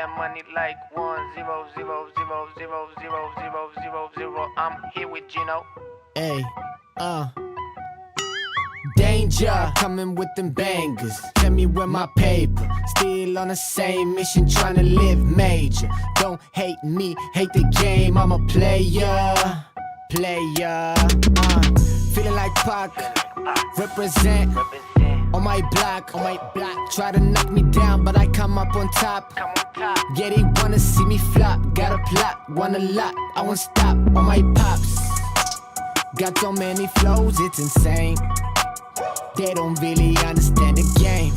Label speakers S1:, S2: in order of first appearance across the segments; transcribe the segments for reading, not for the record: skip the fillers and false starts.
S1: that money like 1-0-0-0-0-0-0-0-0-0. I'm here with Gino.
S2: Hey, danger, coming with them bangers. Tell me where my paper. Still on the same mission, trying to live major. Don't hate me, hate the game. I'm a player. Feeling like Pac, represent. On my block, try to knock me down, but I come up on top. Yeah, they wanna see me flop. Got a plot, want a lot. I won't stop on my pops. Got so many flows, it's insane. They don't really understand the game.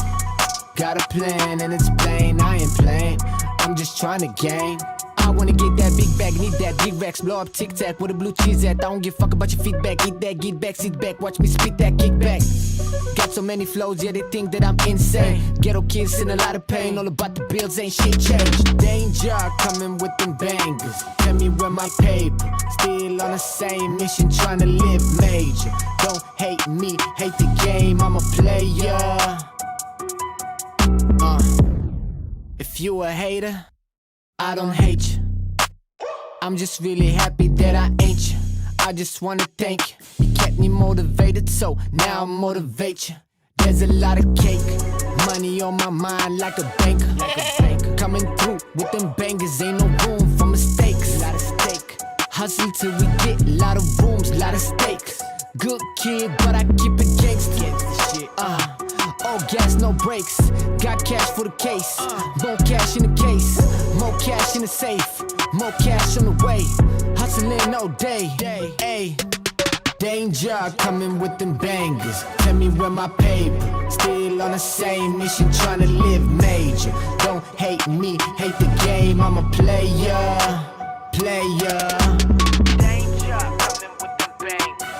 S2: Got a plan and it's plain, I ain't playing. I'm just trying to gain. I wanna get that big bag, need that big Rex. Blow up Tic Tac with a blue cheese at. I don't give a fuck about your feedback. Eat that, get back, sit back, watch me spit that kickback. Got so many flows, yeah, they think that I'm insane. Ghetto kids in a lot of pain, all about the bills, ain't shit changed. Danger, coming with them bangers. Tell me where my paper. Still on the same mission, trying to live major. Don't hate me, hate the game, I'm a player. If you a hater, I don't hate you. I'm just really happy that I ain't you. I just wanna thank you. You kept me motivated, so now I motivate you. There's a lot of cake, money on my mind like a banker. Coming through with them bangers, ain't no room for mistakes. A lot of stake, hustle till we get a lot of rooms, lot of stakes. Good kid, but I keep it gangsta. All gas, no brakes. Got cash for the case. More cash in the case. More cash in the safe. More cash on the way. Hustling all day. Ay. Danger, coming with them bangers. Tell me where my paper. Still on the same mission, trying to live major. Don't hate me, hate the game. I'm a player.
S1: Danger, coming with them bangers.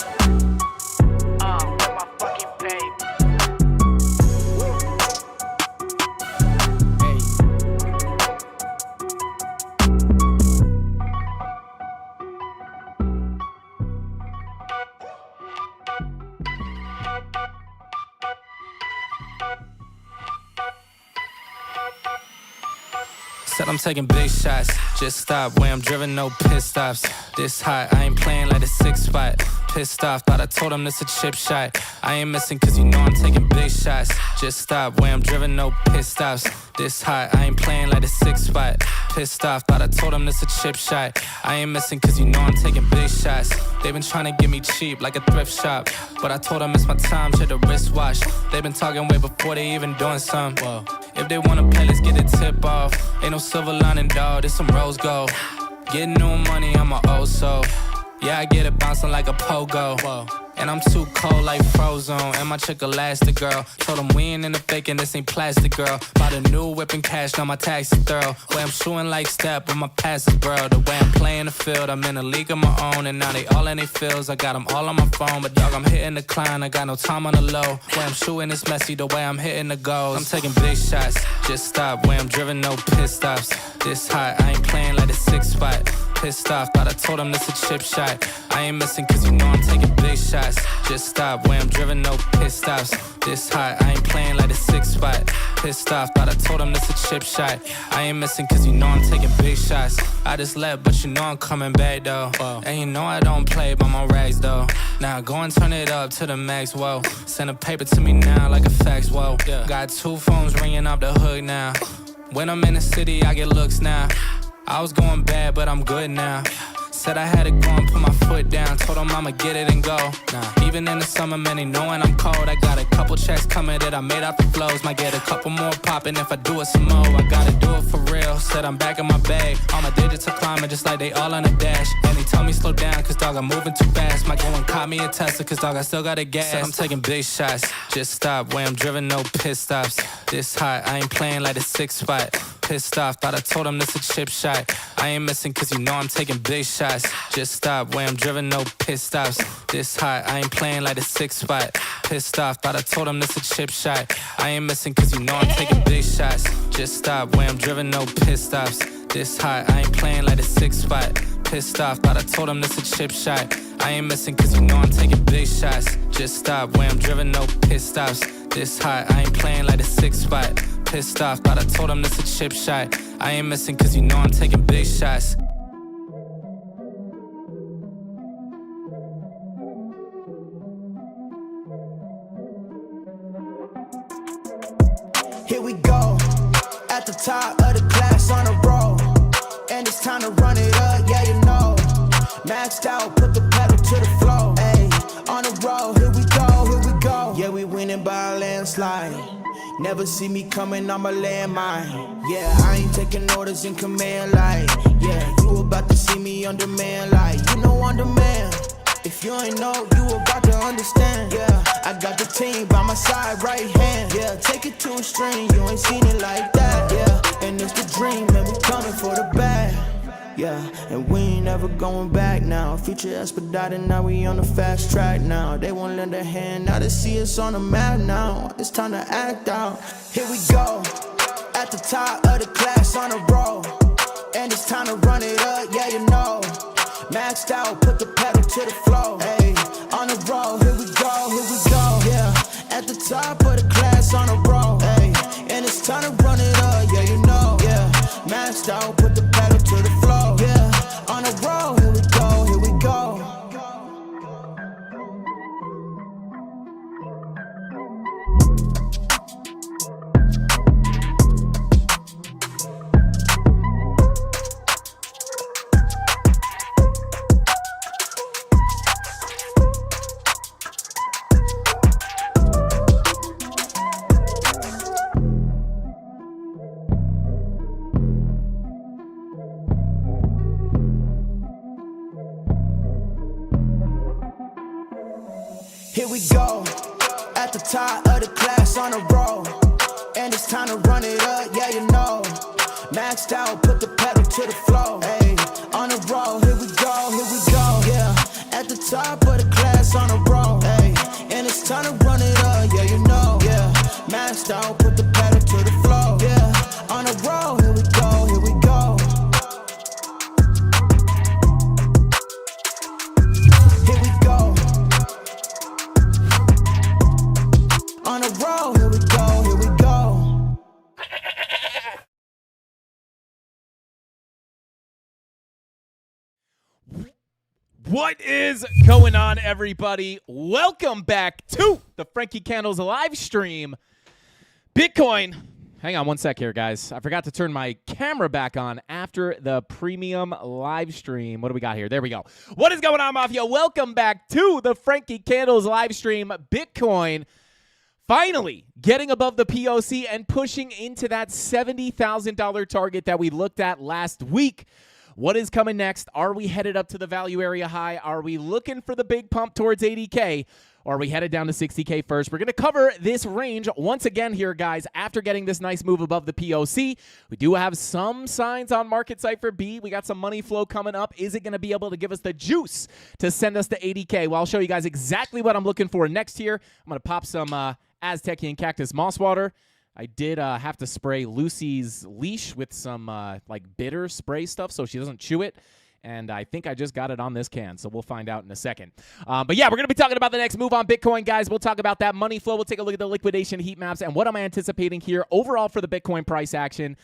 S1: Where my fucking paper.
S3: Said I'm taking big shots, just stop where I'm driven, no pit stops. This hot, I ain't playing like the 6 spot. Pissed off, thought I told him this a chip shot. I ain't missing cause you know I'm taking big shots. Just stop where I'm driven, no pit stops. This hot, I ain't playing like the 6 spot. Pissed off, thought I told him this a chip shot. I ain't missing cause you know I'm taking big shots. They been trying to get me cheap like a thrift shop, but I told them it's my time, shit the wristwatch. They been talking way before they even doing something. Whoa. If they wanna play, let's get a tip off. Ain't no silver lining, dawg, this some rose gold. Getting new money, I'm a old soul. Yeah, I get it bouncing like a pogo. Whoa. And I'm too cold like Frozone. And my chick elastic, girl. Told them we ain't in the fake and this ain't plastic, girl. Bought a new whip and cash, now my tax is thorough. Way I'm shooting like step, but my pass is bro. The way I'm playing the field, I'm in a league of my own. And now they all in they fields, I got them all on my phone. But dog, I'm hitting the climb, I got no time on the low. Way I'm shooting is messy, the way I'm hitting the goals. I'm taking big shots, just stop. Way I'm driven, no pit stops. This hot, I ain't playing like the 6 spot. Pissed off, thought I told him this a chip shot. I ain't missing cause you know I'm taking big shots. Just stop, where I'm driven, no pit stops. This hot, I ain't playing like the 6 spot. Pissed off, thought I told him this a chip shot. I ain't missing cause you know I'm taking big shots. I just left, but you know I'm coming back though. Whoa. And you know I don't play by my rags though. Now go and turn it up to the max, whoa. Send a paper to me now like a fax, whoa. Yeah. Got 2 phones ringing off the hook now. When I'm in the city, I get looks now. I was going bad, but I'm good now. Said I had to go and put my foot down. Told them I'ma get it and go. Even in the summer, man, they knowing I'm cold. I got a couple checks coming that I made out the flows. Might get a couple more popping if I do it some more. I gotta do it for real. Said I'm back in my bag. All my digits are climbing just like they all on the dash. And they tell me slow down, cause dog, I'm moving too fast. Might go and cop me a Tesla, cause dog, I still got a gas. Said I'm taking big shots. Just stop, where I'm driven, no pit stops. This hot, I ain't playing like the 6 spot. Pissed off, thought I told him this a chip shot. I ain't missing cause you know I'm taking big shots. Just stop, where I'm driven, no pit stops. This hot, I ain't playing like the 6 spot. Pissed off, thought I told him this a chip shot. I ain't missing cause you know I'm taking big shots. Just stop, where I'm driven, no pit stops. This hot, I ain't playing like the 6 spot. Pissed off, thought I told him this a chip shot. I ain't missing cause you know I'm taking big shots. Just stop, where I'm driven, no pit stops. This hot, I ain't playing like the 6 spot. Pissed off, thought I told him this a chip shot. I ain't missing cause you know I'm taking big shots.
S2: Here we go, at the top of the class on a roll. And it's time to run it up, yeah you know. Maxed out, put the pedal to the floor. Ayy, on the road, here we go. Yeah, we winning by a landslide. Never see me coming, I'm a landmine. Yeah, I ain't taking orders in command like. Yeah, you about to see me on demand like. You know on demand. If you ain't know, you about to understand. Yeah, I got the team by my side, right hand. Yeah, take it to a string, you ain't seen it like that. Yeah, and it's the dream, and we coming for the bag. Yeah, and we ain't never going back now. Future expedited, now we on the fast track now. They won't lend a hand, now they see us on the map now. It's time to act out. Here we go, at the top of the class on a roll. And it's time to run it up, yeah you know. Maxed out, put the pedal to the floor. Ayy, on the road, here we go. Yeah, at the top of the class on a roll. Ayy, and it's time to run it up, yeah you know. Yeah, maxed out, put the pedal to the floor. Yeah, on the road, here we go. Here we go. Here we go, at the top of the class on a roll. And it's time to run it up, yeah you know. Maxed out, put the pedal to the floor. Ayy, on the road, here we go. Yeah, at the top of the class on a roll. Ayy, and it's time to run it up, yeah you know. Yeah, maxed out, put the pedal to the floor. Yeah, on the road, here we go. Here we go. On the road, here we go.
S4: What is going on, everybody? Welcome back to the Frankie Candles live stream. Bitcoin. Hang on one sec here, guys. I forgot to turn my camera back on after the premium live stream. What do we got here? There we go. What is going on, Mafia? Welcome back to the Frankie Candles live stream. Bitcoin finally getting above the POC and pushing into that $70,000 target that we looked at last week. What is coming next? Are we headed up to the value area high? Are we looking for the big pump towards 80K? Or are we headed down to 60K first? We're going to cover this range once again here, guys, after getting this nice move above the POC. We do have some signs on Market Cypher B. We got some money flow coming up. Is it going to be able to give us the juice to send us to 80K? Well, I'll show you guys exactly what I'm looking for next here. I'm going to pop some Aztecian Cactus Moss Water. I did have to spray Lucy's leash with some like bitter spray stuff so she doesn't chew it. And I think I just got it on this can, so we'll find out in a second. But yeah, we're going to be talking about the next move on Bitcoin, guys. We'll talk about that money flow. We'll take a look at the liquidation heat maps and what am I anticipating here overall for the Bitcoin price action.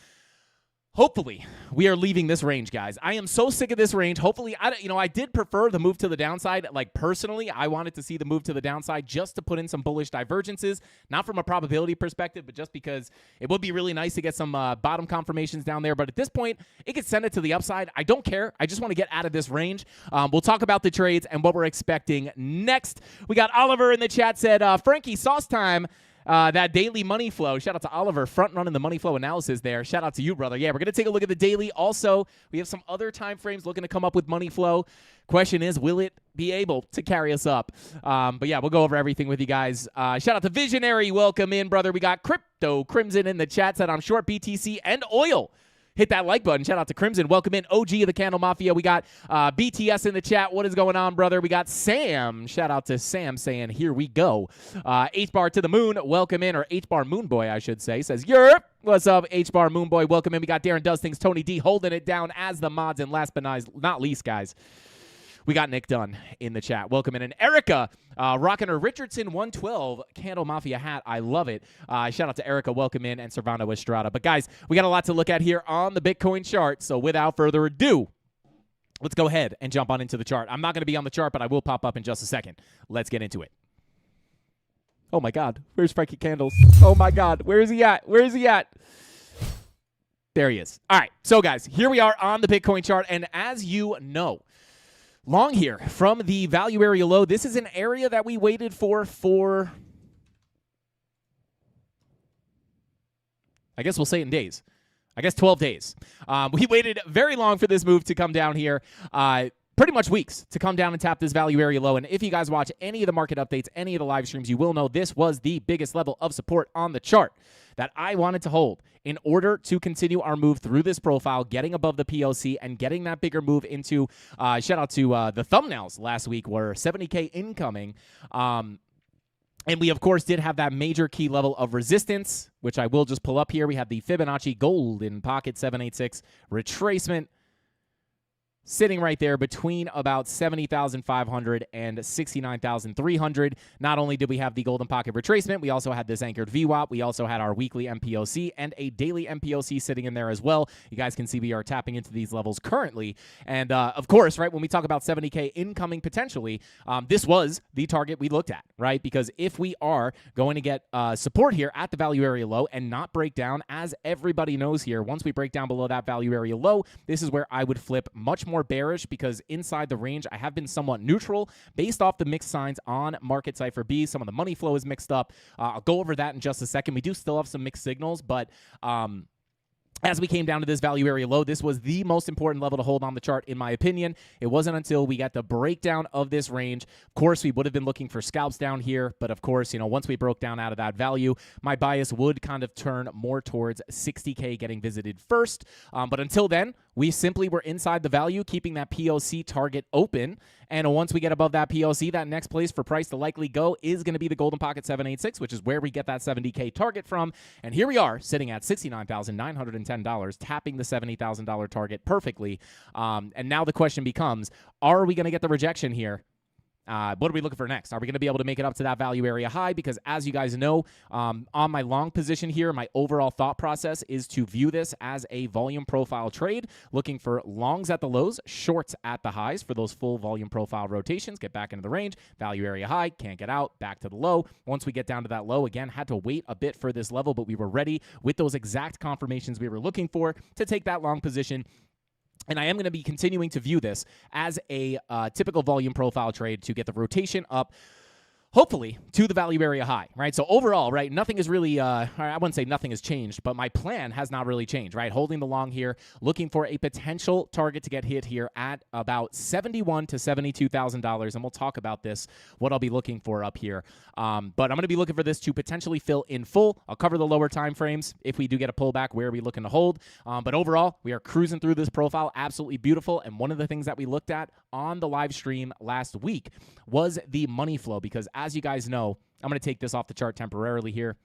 S4: Hopefully, we are leaving this range, guys. I am so sick of this range. Hopefully, I did prefer the move to the downside. Like, personally, I wanted to see the move to the downside just to put in some bullish divergences, not from a probability perspective, but just because it would be really nice to get some bottom confirmations down there. But at this point, it could send it to the upside. I don't care. I just want to get out of this range. We'll talk about the trades and what we're expecting next. We got Oliver in the chat said, Frankie, sauce time. That daily money flow. Shout out to Oliver, front running the money flow analysis there. Shout out to you, brother. Yeah, we're going to take a look at the daily. Also, we have some other time frames looking to come up with money flow. Question is, will it be able to carry us up? But yeah, we'll go over everything with you guys. Shout out to Visionary. Welcome in, brother. We got Crypto Crimson in the chat. Said I'm short BTC and oil. Hit that like button. Shout out to Crimson. Welcome in, OG of the Candle Mafia. We got BTS in the chat. What is going on, brother? We got Sam. Shout out to Sam saying, here we go. H-Bar to the moon. Welcome in, or H-Bar Moon Boy, I should say. Says, yerp. What's up, H-Bar Moon Boy? Welcome in. We got Darren Does Things, Tony D holding it down as the mods. And last but not least, guys, We got Nick Dunn in the chat. Welcome in. And Erica rocking her Richardson 112 CandleMafia hat. I love it. Shout out to Erica. Welcome in. And Servando Estrada. But, guys, we got a lot to look at here on the Bitcoin chart. So, without further ado, let's go ahead and jump on into the chart. I'm not going to be on the chart, but I will pop up in just a second. Let's get into it. Oh, my God. Where's Frankie Candles? Oh, my God. Where is he at? Where is he at? There he is. All right. So, guys, here we are on the Bitcoin chart. And as you know, long here from the value area low, this is an area that we waited for, I guess we'll say it in days. I guess 12 days. We waited very long for this move to come down here. Pretty much weeks to come down and tap this value area low. And if you guys watch any of the market updates, any of the live streams, you will know this was the biggest level of support on the chart that I wanted to hold in order to continue our move through this profile, getting above the POC and getting that bigger move into, shout out to the thumbnails last week were 70K incoming. And we, of course, did have that major key level of resistance, which I will just pull up here. We had the Fibonacci golden pocket 786 retracement sitting right there between about 70,500 and 69,300. Not only did we have the golden pocket retracement, we also had this anchored VWAP. We also had our weekly MPOC and a daily MPOC sitting in there as well. You guys can see we are tapping into these levels currently. And, of course, right, when we talk about 70K incoming potentially, this was the target we looked at, right? Because if we are going to get support here at the value area low and not break down, as everybody knows here, once we break down below that value area low, this is where I would flip much more bearish, because inside the range I have been somewhat neutral based off the mixed signs on Market Cipher B. Some of the money flow is mixed up. I'll go over that in just a second. We do still have some mixed signals, but as we came down to this value area low, this was the most important level to hold on the chart, in my opinion. It wasn't until we got the breakdown of this range. Of course, we would have been looking for scalps down here, but of course, you know, once we broke down out of that value, my bias would kind of turn more towards 60K getting visited first. But until then, we simply were inside the value, keeping that POC target open. And once we get above that POC, that next place for price to likely go is going to be the golden pocket 786, which is where we get that 70K target from. And here we are sitting at $69,910, tapping the $70,000 target perfectly. And now the question becomes, are we going to get the rejection here? What are we looking for next? Are we going to be able to make it up to that value area high? Because as you guys know, on my long position here, my overall thought process is to view this as a volume profile trade, looking for longs at the lows, shorts at the highs for those full volume profile rotations. Get back into the range, value area high, can't get out, back to the low. Once we get down to that low, again, had to wait a bit for this level, but we were ready with those exact confirmations we were looking for to take that long position. And I am going to be continuing to view this as a typical volume profile trade to get the rotation up, hopefully, to the value area high, right? So overall, right, nothing is really, I wouldn't say nothing has changed, but my plan has not really changed, right? Holding the long here, looking for a potential target to get hit here at about $71,000 to $72,000, and we'll talk about this, what I'll be looking for up here. But I'm going to be looking for this to potentially fill in full. I'll cover the lower time frames if we do get a pullback. Where are we looking to hold? But overall, we are cruising through this profile, absolutely beautiful. And one of the things that we looked at on the live stream last week was the money flow, because as you guys know, I'm going to take this off the chart temporarily here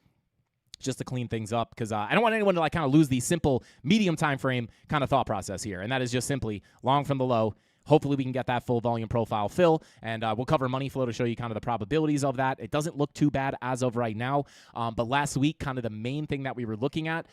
S4: just to clean things up, because I don't want anyone to like kind of lose the simple medium time frame kind of thought process here. And that is just simply long from the low. Hopefully we can get that full volume profile fill, and we'll cover money flow to show you kind of the probabilities of that. It doesn't look too bad as of right now, but last week, kind of the main thing that we were looking at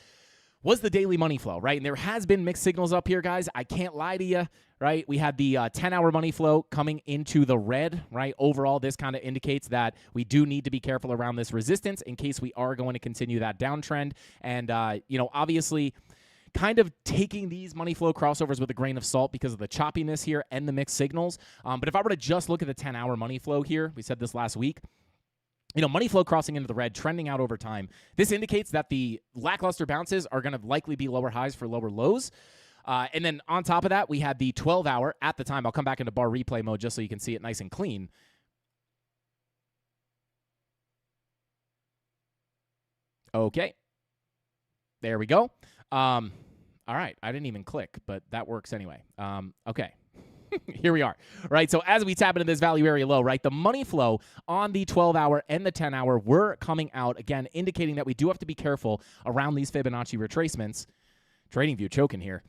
S4: was the daily money flow, right? And there has been mixed signals up here, guys. I can't lie to you, right? We had the 10-hour money flow coming into the red, right? Overall, this kind of indicates that we do need to be careful around this resistance in case we are going to continue that downtrend. And, you know, obviously, kind of taking these money flow crossovers with a grain of salt because of the choppiness here and the mixed signals. But if I were to just look at the 10-hour money flow here, we said this last week, you know, money flow crossing into the red, trending out over time. This indicates that the lackluster bounces are going to likely be lower highs for lower lows. And then on top of that, we had the 12-hour at the time. I'll come back into bar replay mode just so you can see it nice and clean. Okay. There we go. All right. I didn't even click, but that works anyway. Okay. Here we are, right? So as we tap into this value area low, right, the money flow on the 12-hour and the 10-hour were coming out, again, indicating that we do have to be careful around these Fibonacci retracements TradingView choking here.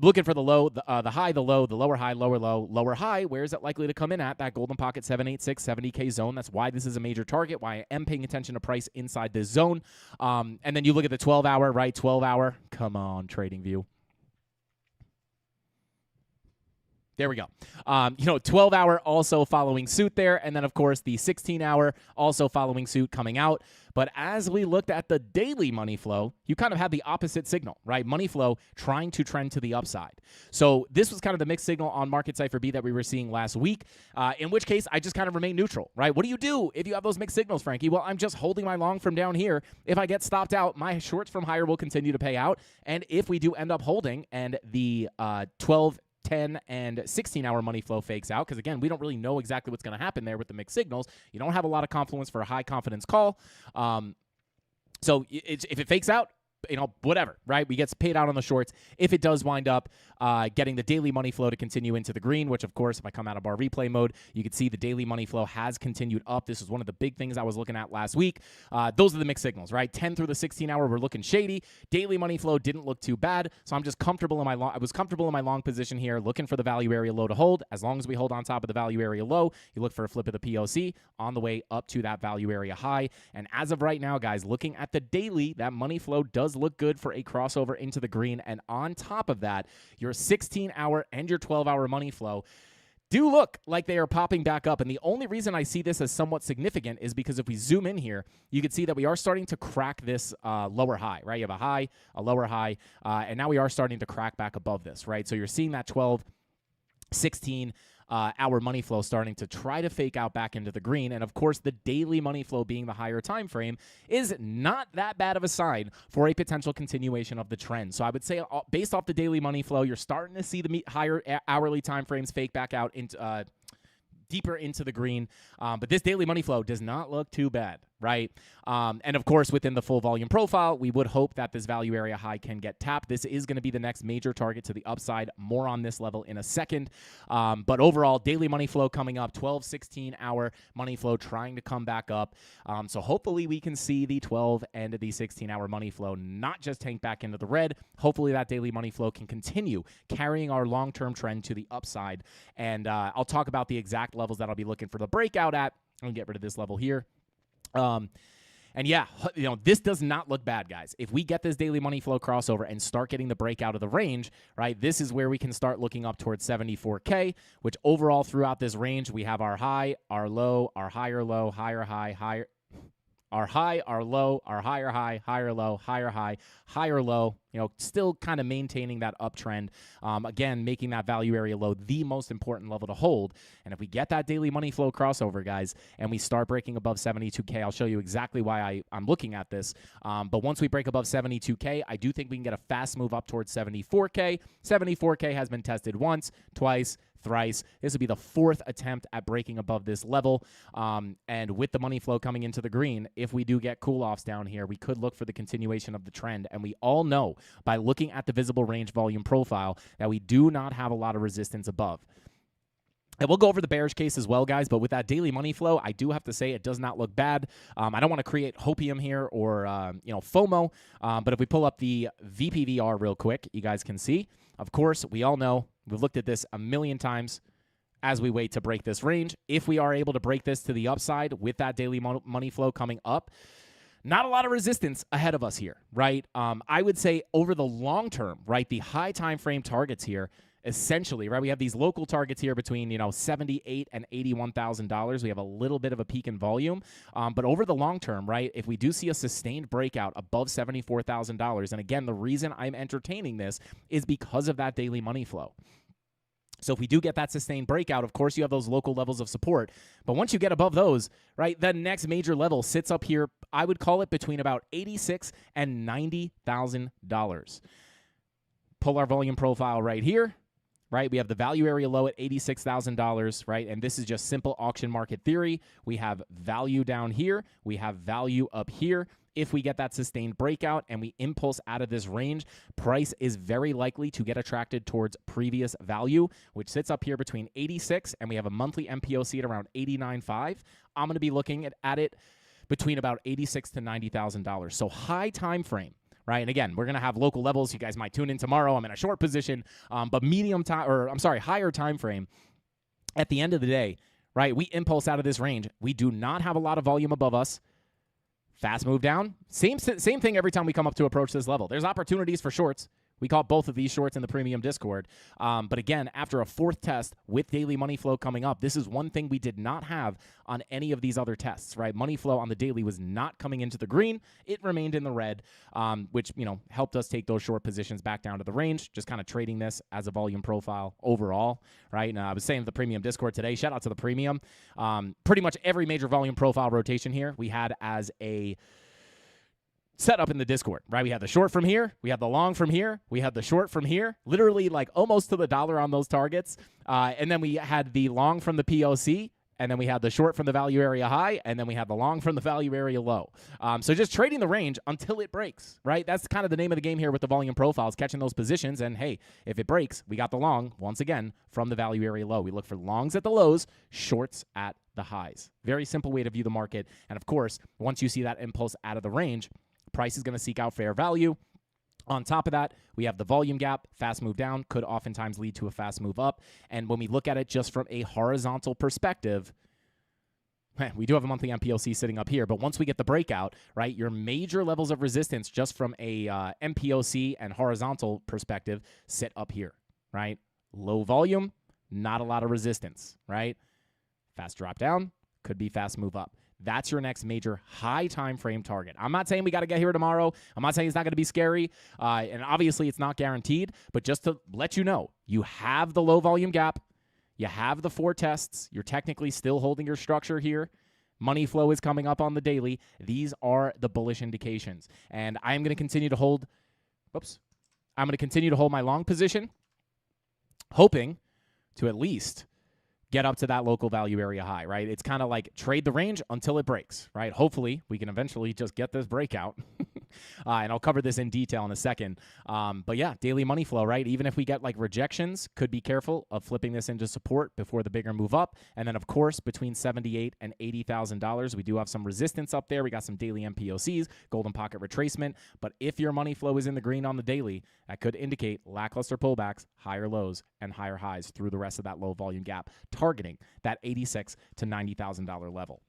S4: Looking for the low, the high, the low, the lower high, lower low, lower high. Where is it likely to come in at? That golden pocket 786, 70K zone. That's why this is a major target, why I am paying attention to price inside this zone. And then you look at the 12-hour, right? 12-hour. Come on, TradingView. There we go. 12-hour also following suit there. And then, of course, the 16-hour also following suit coming out. But as we looked at the daily money flow, you kind of had the opposite signal, right? Money flow trying to trend to the upside. So this was kind of the mixed signal on Market Cipher B that we were seeing last week, in which case I just kind of remain neutral, right? What do you do if you have those mixed signals, Frankie? Well, I'm just holding my long from down here. If I get stopped out, my shorts from higher will continue to pay out. And if we do end up holding and the 12, 10 and 16-hour money flow fakes out, because again, we don't really know exactly what's going to happen there with the mixed signals. You don't have a lot of confluence for a high confidence call. So if it fakes out, whatever, right? We get paid out on the shorts. If it does wind up getting the daily money flow to continue into the green, which, of course, if I come out of bar replay mode, you can see the daily money flow has continued up. This is one of the big things I was looking at last week. Those are the mixed signals, right? 10 through the 16-hour, we're looking shady. Daily money flow didn't look too bad, so I'm just comfortable in my long. I was comfortable in my long position here, looking for the value area low to hold. As long as we hold on top of the value area low, you look for a flip of the POC on the way up to that value area high. And as of right now, guys, looking at the daily, that money flow does look good for a crossover into the green. And on top of that, your 16-hour and your 12-hour money flow do look like they are popping back up. And the only reason I see this as somewhat significant is because if we zoom in here, you can see that we are starting to crack this lower high, right? You have a high, a lower high, and now we are starting to crack back above this, right? So you're seeing that 12, 16 hour money flow starting to try to fake out back into the green. And of course, the daily money flow being the higher time frame is not that bad of a sign for a potential continuation of the trend. So I would say based off the daily money flow, you're starting to see the higher hourly time frames fake back out into deeper into the green. But this daily money flow does not look too bad, right? And of course, within the full volume profile, we would hope that this value area high can get tapped. This is going to be the next major target to the upside. More on this level in a second. But overall, daily money flow coming up, 12, 16-hour money flow trying to come back up. So hopefully we can see the 12 and the 16-hour money flow not just tank back into the red. Hopefully that daily money flow can continue carrying our long-term trend to the upside. And I'll talk about the exact levels that I'll be looking for the breakout at. I'm going to get rid of this level here. And yeah, this does not look bad, guys. If we get this daily money flow crossover and start getting the breakout of the range, right, this is where we can start looking up towards 74K, which overall throughout this range, we have our high, our low, our higher low, higher high, higher, our high, our low, our higher high, higher low, higher high, higher low, still kind of maintaining that uptrend. Again, making that value area low the most important level to hold. And if we get that daily money flow crossover, guys, and we start breaking above 72K, I'll show you exactly why I'm looking at this. But once we break above 72K, I do think we can get a fast move up towards 74K. 74K has been tested once, twice, thrice. This would be the fourth attempt at breaking above this level. And with the money flow coming into the green, if we do get cool-offs down here, we could look for the continuation of the trend. And we all know by looking at the visible range volume profile that we do not have a lot of resistance above. And we'll go over the bearish case as well, guys, but with that daily money flow, I do have to say it does not look bad. I don't want to create hopium here or, FOMO, but if we pull up the VPVR real quick, you guys can see. Of course, we all know, we've looked at this a million times as we wait to break this range. If we are able to break this to the upside with that daily money flow coming up, not a lot of resistance ahead of us here, right? I would say over the long term, right, the high time frame targets here, essentially, right, we have these local targets here between, $78,000 and $81,000. We have a little bit of a peak in volume, but over the long term, right, if we do see a sustained breakout above $74,000, and again, the reason I'm entertaining this is because of that daily money flow. So if we do get that sustained breakout, of course, you have those local levels of support. But once you get above those, right, the next major level sits up here, I would call it between about $86,000 and $90,000. Pull our volume profile right here, right? We have the value area low at $86,000, right? And this is just simple auction market theory. We have value down here. We have value up here. If we get that sustained breakout and we impulse out of this range, price is very likely to get attracted towards previous value, which sits up here between 86 and we have a monthly MPOC at around 89.5. I'm going to be looking at it between about $86,000 to $90,000. So high time frame, right? And again, we're going to have local levels. You guys might tune in tomorrow. I'm in a short position, but higher time frame. At the end of the day, right, we impulse out of this range. We do not have a lot of volume above us. Fast move down. Same thing every time we come up to approach this level. There's opportunities for shorts. We caught both of these shorts in the premium Discord. But again, after a fourth test with daily money flow coming up, this is one thing we did not have on any of these other tests, right? Money flow on the daily was not coming into the green. It remained in the red, which, helped us take those short positions back down to the range, just kind of trading this as a volume profile overall, right? And I was saying the premium Discord today, shout out to the premium. Pretty much every major volume profile rotation here we had as a set up in the Discord, right? We had the short from here, we had the long from here, we had the short from here, literally like almost to the dollar on those targets. And then we had the long from the POC, and then we had the short from the value area high, and then we had the long from the value area low. So just trading the range until it breaks, right? That's kind of the name of the game here with the volume profiles, catching those positions. And hey, if it breaks, we got the long, once again, from the value area low. We look for longs at the lows, shorts at the highs. Very simple way to view the market. And of course, once you see that impulse out of the range, price is going to seek out fair value. On top of that, we have the volume gap. Fast move down could oftentimes lead to a fast move up. And when we look at it just from a horizontal perspective, we do have a monthly MPOC sitting up here, but once we get the breakout, right, your major levels of resistance just from a MPOC and horizontal perspective sit up here, right? Low volume, not a lot of resistance, right? Fast drop down, could be fast move up. That's your next major high time frame target. I'm not saying we got to get here tomorrow. I'm not saying it's not going to be scary. And obviously it's not guaranteed, but just to let you know, you have the low volume gap. You have the 4 tests. You're technically still holding your structure here. Money flow is coming up on the daily. These are the bullish indications. And I'm going to continue to hold, my long position, hoping to at least get up to that local value area high, right? It's kind of like trade the range until it breaks, right? Hopefully, we can eventually just get this breakout. And I'll cover this in detail in a second. But yeah, daily money flow, right? Even if we get like rejections, could be careful of flipping this into support before the bigger move up. And then, of course, between $78,000 and $80,000, we do have some resistance up there. We got some daily MPOCs, golden pocket retracement. But if your money flow is in the green on the daily, that could indicate lackluster pullbacks, higher lows, and higher highs through the rest of that low volume gap, targeting that $86,000 to $90,000 level.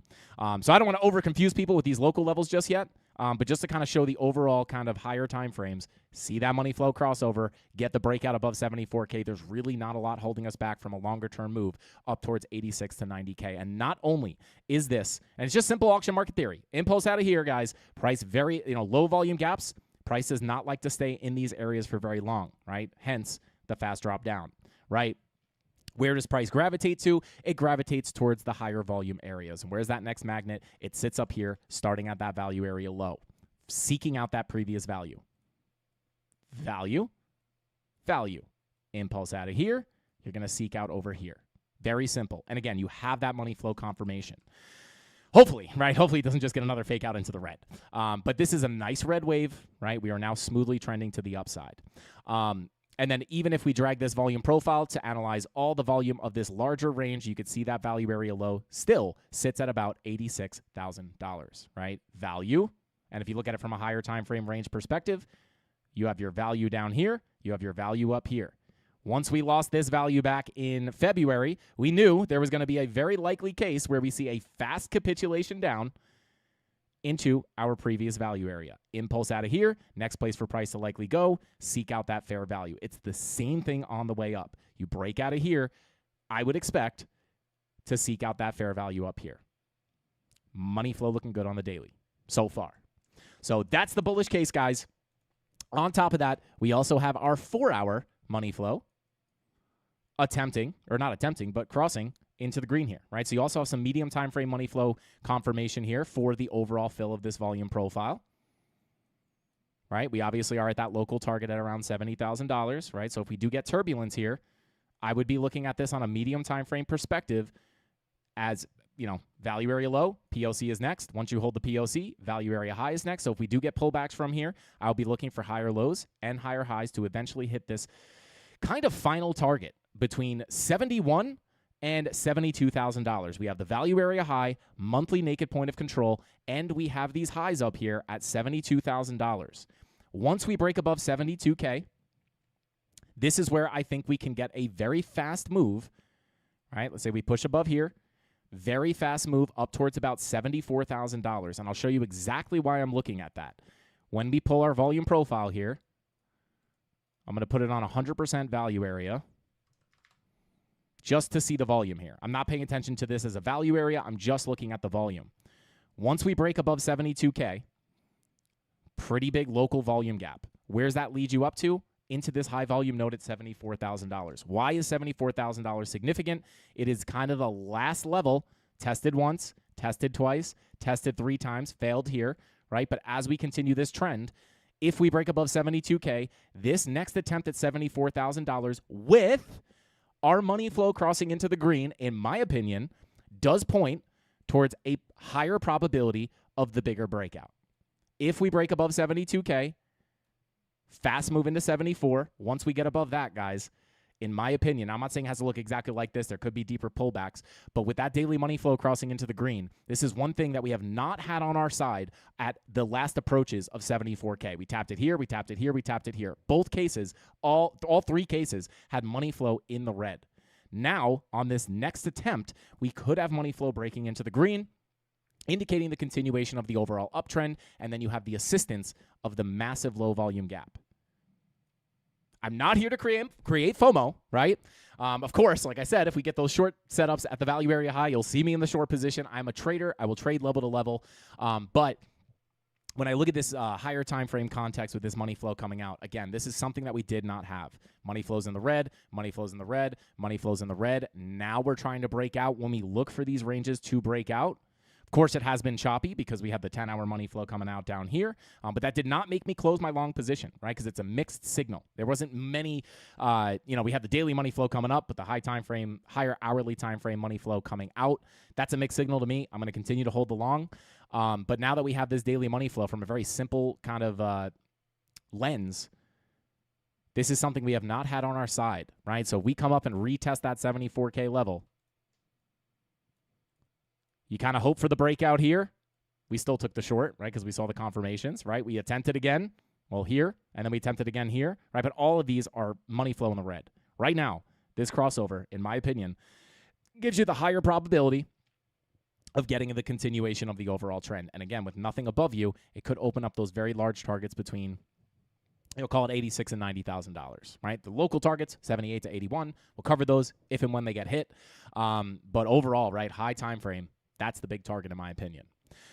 S4: So I don't want to over confuse people with these local levels just yet. But just to kind of show the overall kind of higher time frames, see that money flow crossover, get the breakout above 74K. There's really not a lot holding us back from a longer term move up towards 86 to 90K. And not only is this, and it's just simple auction market theory, impulse out of here, guys, price very, low volume gaps, price does not like to stay in these areas for very long, right? Hence the fast drop down, right? Where does price gravitate to? It gravitates towards the higher volume areas. And where's that next magnet? It sits up here, starting at that value area low, seeking out that previous value. Value. Impulse out of here. You're going to seek out over here. Very simple. And again, you have that money flow confirmation. Hopefully, right? Hopefully it doesn't just get another fake out into the red. But this is a nice red wave, right? We are now smoothly trending to the upside. And then even if we drag this volume profile to analyze all the volume of this larger range, you could see that value area low still sits at about $86,000, right? Value. And if you look at it from a higher time frame range perspective, you have your value down here, you have your value up here. Once we lost this value back in February, we knew there was going to be a very likely case where we see a fast capitulation down into our previous value area. Impulse out of here, next place for price to likely go, seek out that fair value. It's the same thing on the way up. You break out of here, I would expect to seek out that fair value up here. Money flow looking good on the daily so far. So that's the bullish case, guys. On top of that, we also have our 4-hour money flow crossing into the green here, right? So you also have some medium time frame money flow confirmation here for the overall fill of this volume profile, right? We obviously are at that local target at around $70,000, right? So if we do get turbulence here, I would be looking at this on a medium time frame perspective as, value area low, POC is next. Once you hold the POC, value area high is next. So if we do get pullbacks from here, I'll be looking for higher lows and higher highs to eventually hit this kind of final target between $71,000 and $72,000. We have the value area high, monthly naked point of control, and we have these highs up here at $72,000. Once we break above 72K, this is where I think we can get a very fast move, right? Let's say we push above here, very fast move up towards about $74,000. And I'll show you exactly why I'm looking at that. When we pull our volume profile here, I'm going to put it on 100% value area just to see the volume here. I'm not paying attention to this as a value area. I'm just looking at the volume. Once we break above 72K, pretty big local volume gap. Where's that lead you up to? Into this high volume node at $74,000. Why is $74,000 significant? It is kind of the last level, tested once, tested twice, tested 3 times, failed here, right? But as we continue this trend, if we break above 72K, this next attempt at $74,000 with our money flow crossing into the green, in my opinion, does point towards a higher probability of the bigger breakout. If we break above 72K, fast move into 74. Once we get above that, guys, in my opinion, I'm not saying it has to look exactly like this. There could be deeper pullbacks. But with that daily money flow crossing into the green, this is one thing that we have not had on our side at the last approaches of 74K. We tapped it here, we tapped it here, we tapped it here. Both cases, all 3 cases, had money flow in the red. Now, on this next attempt, we could have money flow breaking into the green, indicating the continuation of the overall uptrend, and then you have the assistance of the massive low volume gap. I'm not here to create FOMO, right? Of course, like I said, if we get those short setups at the value area high, you'll see me in the short position. I'm a trader. I will trade level to level. But when I look at this higher time frame context with this money flow coming out, again, this is something that we did not have. Money flows in the red, money flows in the red, money flows in the red. Now we're trying to break out. When we look for these ranges to break out, of course, it has been choppy because we have the 10-hour money flow coming out down here, but that did not make me close my long position, right? Because it's a mixed signal. There wasn't many, we have the daily money flow coming up, but the higher hourly time frame money flow coming out. That's a mixed signal to me. I'm going to continue to hold the long, but now that we have this daily money flow from a very simple kind of lens, this is something we have not had on our side, right? So we come up and retest that 74K level. You kind of hope for the breakout here. We still took the short, right, because we saw the confirmations, right? We attempted again, well, here, and then we attempted again here, right? But all of these are money flow in the red. Right now, this crossover, in my opinion, gives you the higher probability of getting the continuation of the overall trend. And again, with nothing above you, it could open up those very large targets between, call it $86,000 and $90,000, right? The local targets, 78 to 81. We'll cover those if and when they get hit. But overall, right, high time frame, that's the big target in my opinion.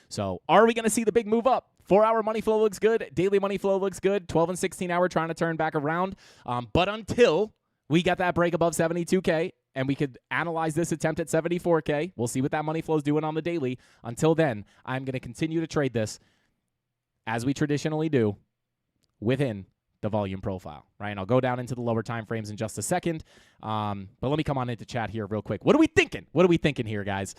S4: So are we going to see the big move up? 4-hour money flow looks good. Daily money flow looks good. 12 and 16-hour trying to turn back around. But until we get that break above 72K and we could analyze this attempt at 74K, we'll see what that money flow is doing on the daily. Until then, I'm going to continue to trade this as we traditionally do within the volume profile, right? And I'll go down into the lower time frames in just a second. But let me come on into chat here real quick. What are we thinking? What are we thinking here, guys?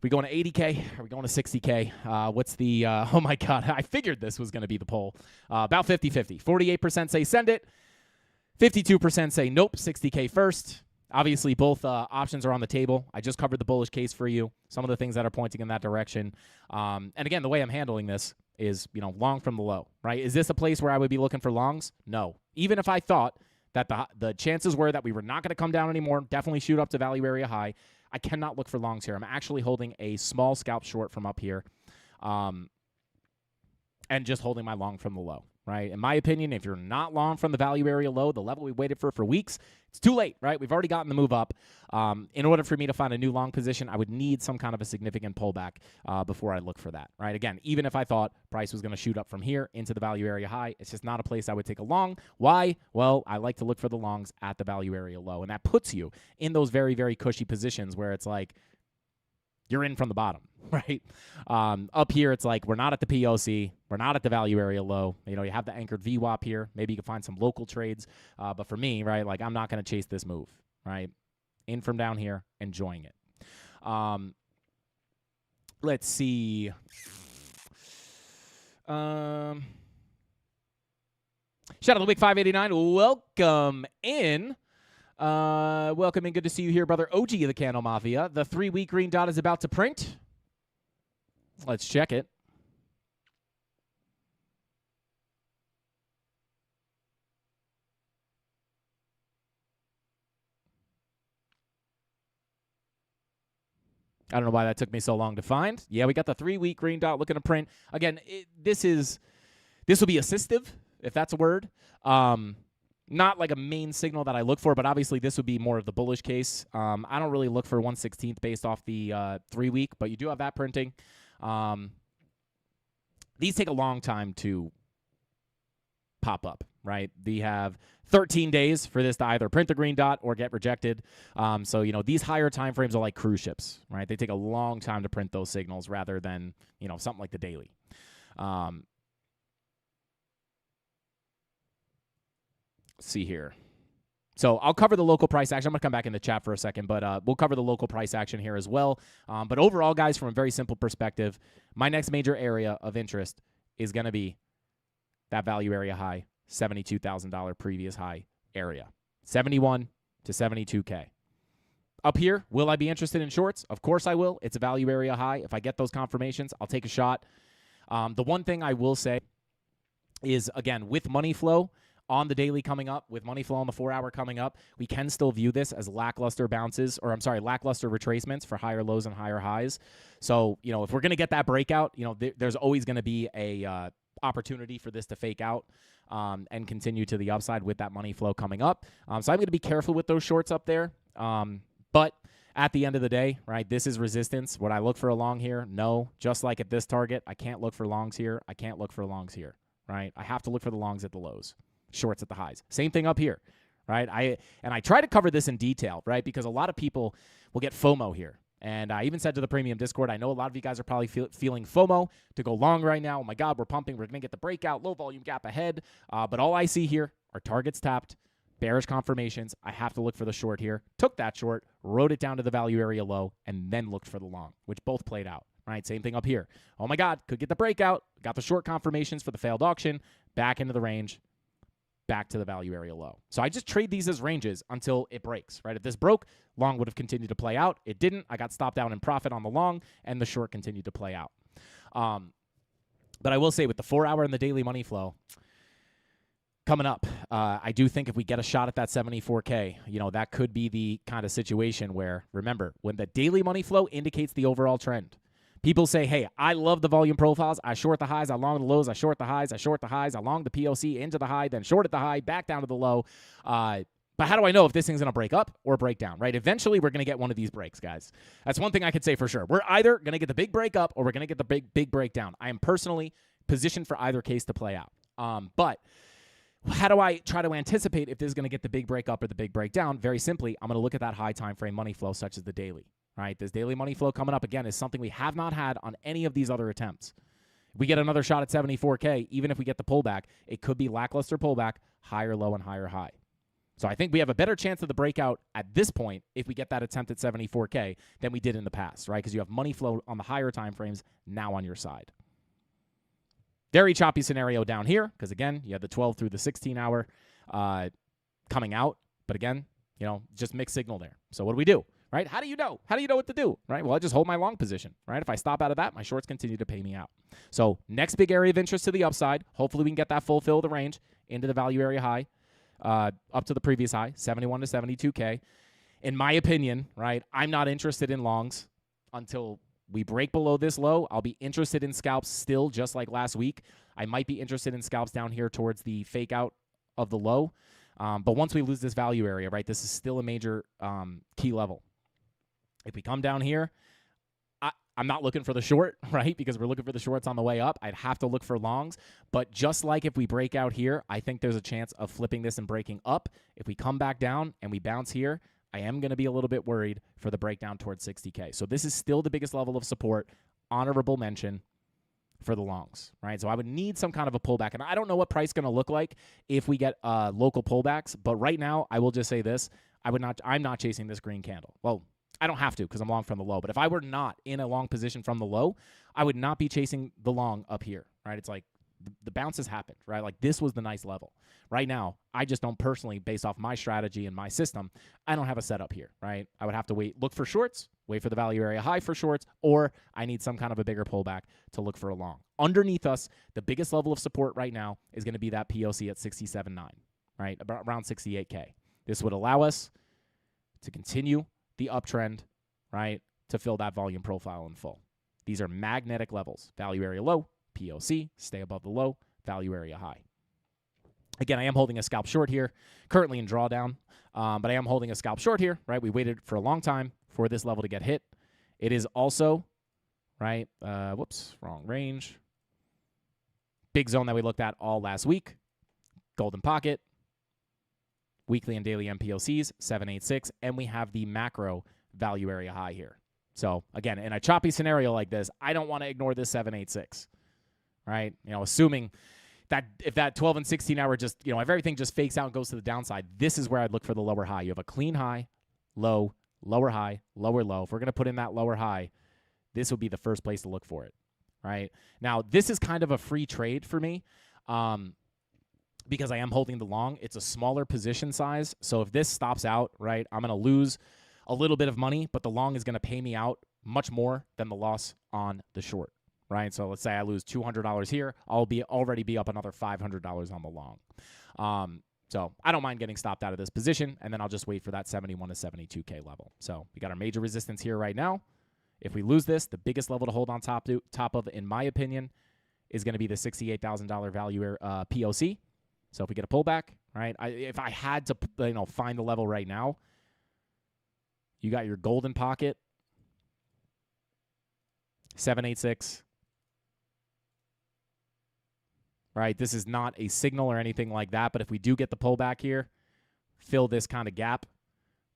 S4: We going to 80K? Are we going to 60K? What's the, oh my God, I figured this was going to be the poll. About 50-50. 48% say send it. 52% say nope, 60K first. Obviously, both options are on the table. I just covered the bullish case for you, some of the things that are pointing in that direction. And again, the way I'm handling this is, long from the low, right? Is this a place where I would be looking for longs? No. Even if I thought that the chances were that we were not going to come down anymore, definitely shoot up to value area high, I cannot look for longs here. I'm actually holding a small scalp short from up here and just holding my long from the low, right? In my opinion, if you're not long from the value area low, the level we waited for weeks, it's too late, right? We've already gotten the move up. In order for me to find a new long position, I would need some kind of a significant pullback before I look for that, right? Again, even if I thought price was going to shoot up from here into the value area high, it's just not a place I would take a long. Why? Well, I like to look for the longs at the value area low, and that puts you in those very, very cushy positions where it's like you're in from the bottom, right? Up here, it's like we're not at the POC. We're not at the value area low. You have the anchored VWAP here. Maybe you can find some local trades. But for me, right, like I'm not going to chase this move, right? In from down here, enjoying it. Let's see. Shout out to Wick 589. Welcome in. Welcome and good to see you here, brother OG of the CandleMafia. The 3-week green dot is about to print. Let's check it. I don't know why that took me so long to find. Yeah, we got the 3-week green dot looking to print. Again, this will be assistive, if that's a word. Not like a main signal that I look for, but obviously this would be more of the bullish case. I don't really look for 1/16th based off the 3-week, but you do have that printing. These take a long time to pop up, right? They have 13 days for this to either print the green dot or get rejected. So, these higher time frames are like cruise ships, right? They take a long time to print those signals rather than, something like the daily. Let's see here. So I'll cover the local price action. I'm going to come back in the chat for a second, but we'll cover the local price action here as well. But overall, guys, from a very simple perspective, my next major area of interest is going to be that value area high, $72,000 previous high area, 71 to 72K. Up here, will I be interested in shorts? Of course I will. It's a value area high. If I get those confirmations, I'll take a shot. The one thing I will say is, again, with money flow on the daily coming up, with money flow on the 4-hour coming up, we can still view this as lackluster bounces, lackluster retracements for higher lows and higher highs. So, if we're going to get that breakout, there's always going to be a opportunity for this to fake out and continue to the upside with that money flow coming up. So I'm going to be careful with those shorts up there. But at the end of the day, right, this is resistance. Would I look for a long here? No. Just like at this target, I can't look for longs here. I can't look for longs here, right? I have to look for the longs at the lows, shorts at the highs. Same thing up here, right? I try to cover this in detail, right, because a lot of people will get FOMO here. And I even said to the premium Discord, I know a lot of you guys are probably feeling FOMO to go long right now. Oh, my God, we're pumping. We're going to get the breakout, low volume gap ahead. But all I see here are targets tapped, bearish confirmations. I have to look for the short here. Took that short, wrote it down to the value area low, and then looked for the long, which both played out. Right, same thing up here. Oh, my God, could get the breakout. Got the short confirmations for the failed auction. Back into the range. Back to the value area low. So I just trade these as ranges until it breaks, right? If this broke, long would have continued to play out. It didn't. I got stopped out in profit on the long, and the short continued to play out. But I will say with the 4-hour and the daily money flow coming up, I do think if we get a shot at that 74K, that could be the kind of situation where, remember, when the daily money flow indicates the overall trend, people say, hey, I love the volume profiles. I short the highs, I long the lows, I short the highs, I short the highs, I long the POC into the high, then short at the high, back down to the low. But how do I know if this thing's going to break up or break down, right? Eventually, we're going to get one of these breaks, guys. That's one thing I could say for sure. We're either going to get the big break up or we're going to get the big breakdown. I am personally positioned for either case to play out. But how do I try to anticipate if this is going to get the big break up or the big breakdown? Very simply, I'm going to look at that high time frame money flow, such as the daily. Right, this daily money flow coming up again is something we have not had on any of these other attempts. If we get another shot at 74K, even if we get the pullback, it could be lackluster pullback, higher low and higher high. So I think we have a better chance of the breakout at this point if we get that attempt at 74K than we did in the past, right? Because you have money flow on the higher time frames now on your side. Very choppy scenario down here because, again, you have the 12 through the 16-hour coming out. But, again, just mixed signal there. So what do? Right? How do you know? How do you know what to do? Right? Well, I just hold my long position. Right? If I stop out of that, my shorts continue to pay me out. So next big area of interest to the upside. Hopefully we can get that full fill of the range into the value area high, up to the previous high, 71 to 72K. In my opinion, right, I'm not interested in longs until we break below this low. I'll be interested in scalps still, just like last week. I might be interested in scalps down here towards the fake out of the low. But once we lose this value area, right, this is still a major key level. If we come down here, I'm not looking for the short, right, because we're looking for the shorts on the way up. I'd have to look for longs. But just like if we break out here, I think there's a chance of flipping this and breaking up. If we come back down and we bounce here, I am going to be a little bit worried for the breakdown towards 60K. So this is still the biggest level of support. Honorable mention for the longs, right? So I would need some kind of a pullback. And I don't know what price is going to look like if we get local pullbacks. But right now, I will just say this. I'm not chasing this green candle. Well, I don't have to because I'm long from the low. But if I were not in a long position from the low, I would not be chasing the long up here, right? It's like the bounces happened, right? Like this was the nice level. Right now, I just don't personally, based off my strategy and my system, I don't have a setup here, right? I would have to look for shorts, wait for the value area high for shorts, or I need some kind of a bigger pullback to look for a long. Underneath us, the biggest level of support right now is going to be that POC at 67.9, right? About around 68K. This would allow us to continue the uptrend, right? to fill that volume profile in full. These are magnetic levels. Value area low, POC, stay above the low, value area high. Again, I am holding a scalp short here, currently in drawdown, but I am holding a scalp short here, right? We waited for a long time for this level to get hit. It is also, right, wrong range. Big zone that we looked at all last week, golden pocket, weekly and daily MPOCs, 786, and we have the macro value area high here. So, again, in a choppy scenario like this, I don't want to ignore this 786, right? Assuming that if that 12 and 16 hour just, if everything just fakes out and goes to the downside, this is where I'd look for the lower high. You have a clean high, low, lower high, lower low. If we're going to put in that lower high, this would be the first place to look for it, right? Now, this is kind of a free trade for me because I am holding the long. It's a smaller position size. So if this stops out, right, I'm going to lose a little bit of money, but the long is going to pay me out much more than the loss on the short. Right, so let's say I lose $200 here, I'll already be up another $500 on the long. So I don't mind getting stopped out of this position, and then I'll just wait for that 71 to 72K level. So we got our major resistance here right now. If we lose this, the biggest level to hold on top of, in my opinion, is going to be the $68,000 value POC. So if we get a pullback, right, if I had to find the level right now, you got your golden pocket, 786. Right, this is not a signal or anything like that, but if we do get the pullback here, fill this kind of gap,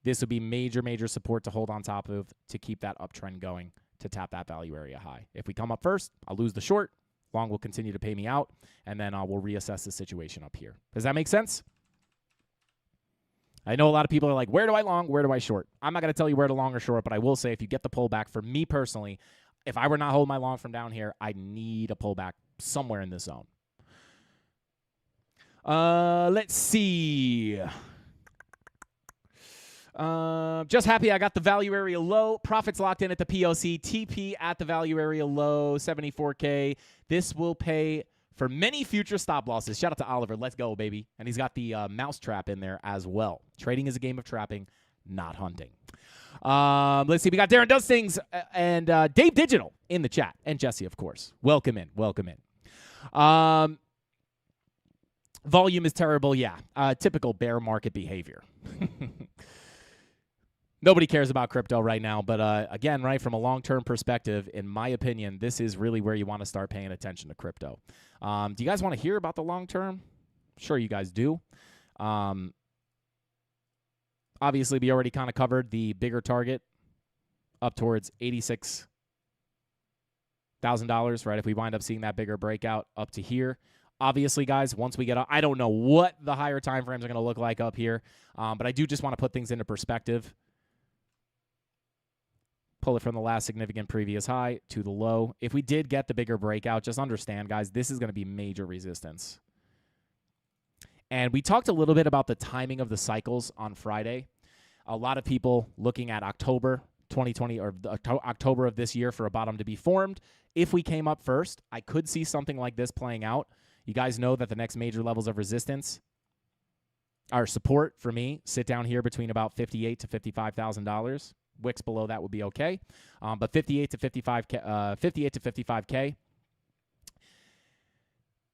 S4: this would be major, major support to hold on top of to keep that uptrend going to tap that value area high. If we come up first, I'll lose the short. Long will continue to pay me out, and then we'll reassess the situation up here. Does that make sense? I know a lot of people are like, where do I long, where do I short? I'm not going to tell you where to long or short, but I will say if you get the pullback, for me personally, if I were not holding my long from down here, I need a pullback somewhere in this zone. Let's see. Just happy I got the value area low. Profits locked in at the POC. TP at the value area low, 74K. This will pay for many future stop losses. Shout out to Oliver. Let's go, baby. And he's got the mouse trap in there as well. Trading is a game of trapping, not hunting. Let's see. We got Darren Does Things and Dave Digital in the chat. And Jesse, of course. Welcome in. Welcome in. Volume is terrible, yeah. Typical bear market behavior. Nobody cares about crypto right now, but again, right, from a long-term perspective, in my opinion, this is really where you want to start paying attention to crypto. Do you guys want to hear about the long-term? Sure, you guys do. Obviously, we already kind of covered the bigger target up towards $86,000, right? If we wind up seeing that bigger breakout up to here. Obviously, guys, once we get up, I don't know what the higher time frames are going to look like up here, but I do just want to put things into perspective. Pull it from the last significant previous high to the low. If we did get the bigger breakout, just understand, guys, this is going to be major resistance. And we talked a little bit about the timing of the cycles on Friday. A lot of people looking at October 2020 or October of this year for a bottom to be formed. If we came up first, I could see something like this playing out. You guys know that the next major levels of resistance are support for me. Sit down here between about $58,000 to $55,000. Wicks below that would be okay, but 58 to 55K.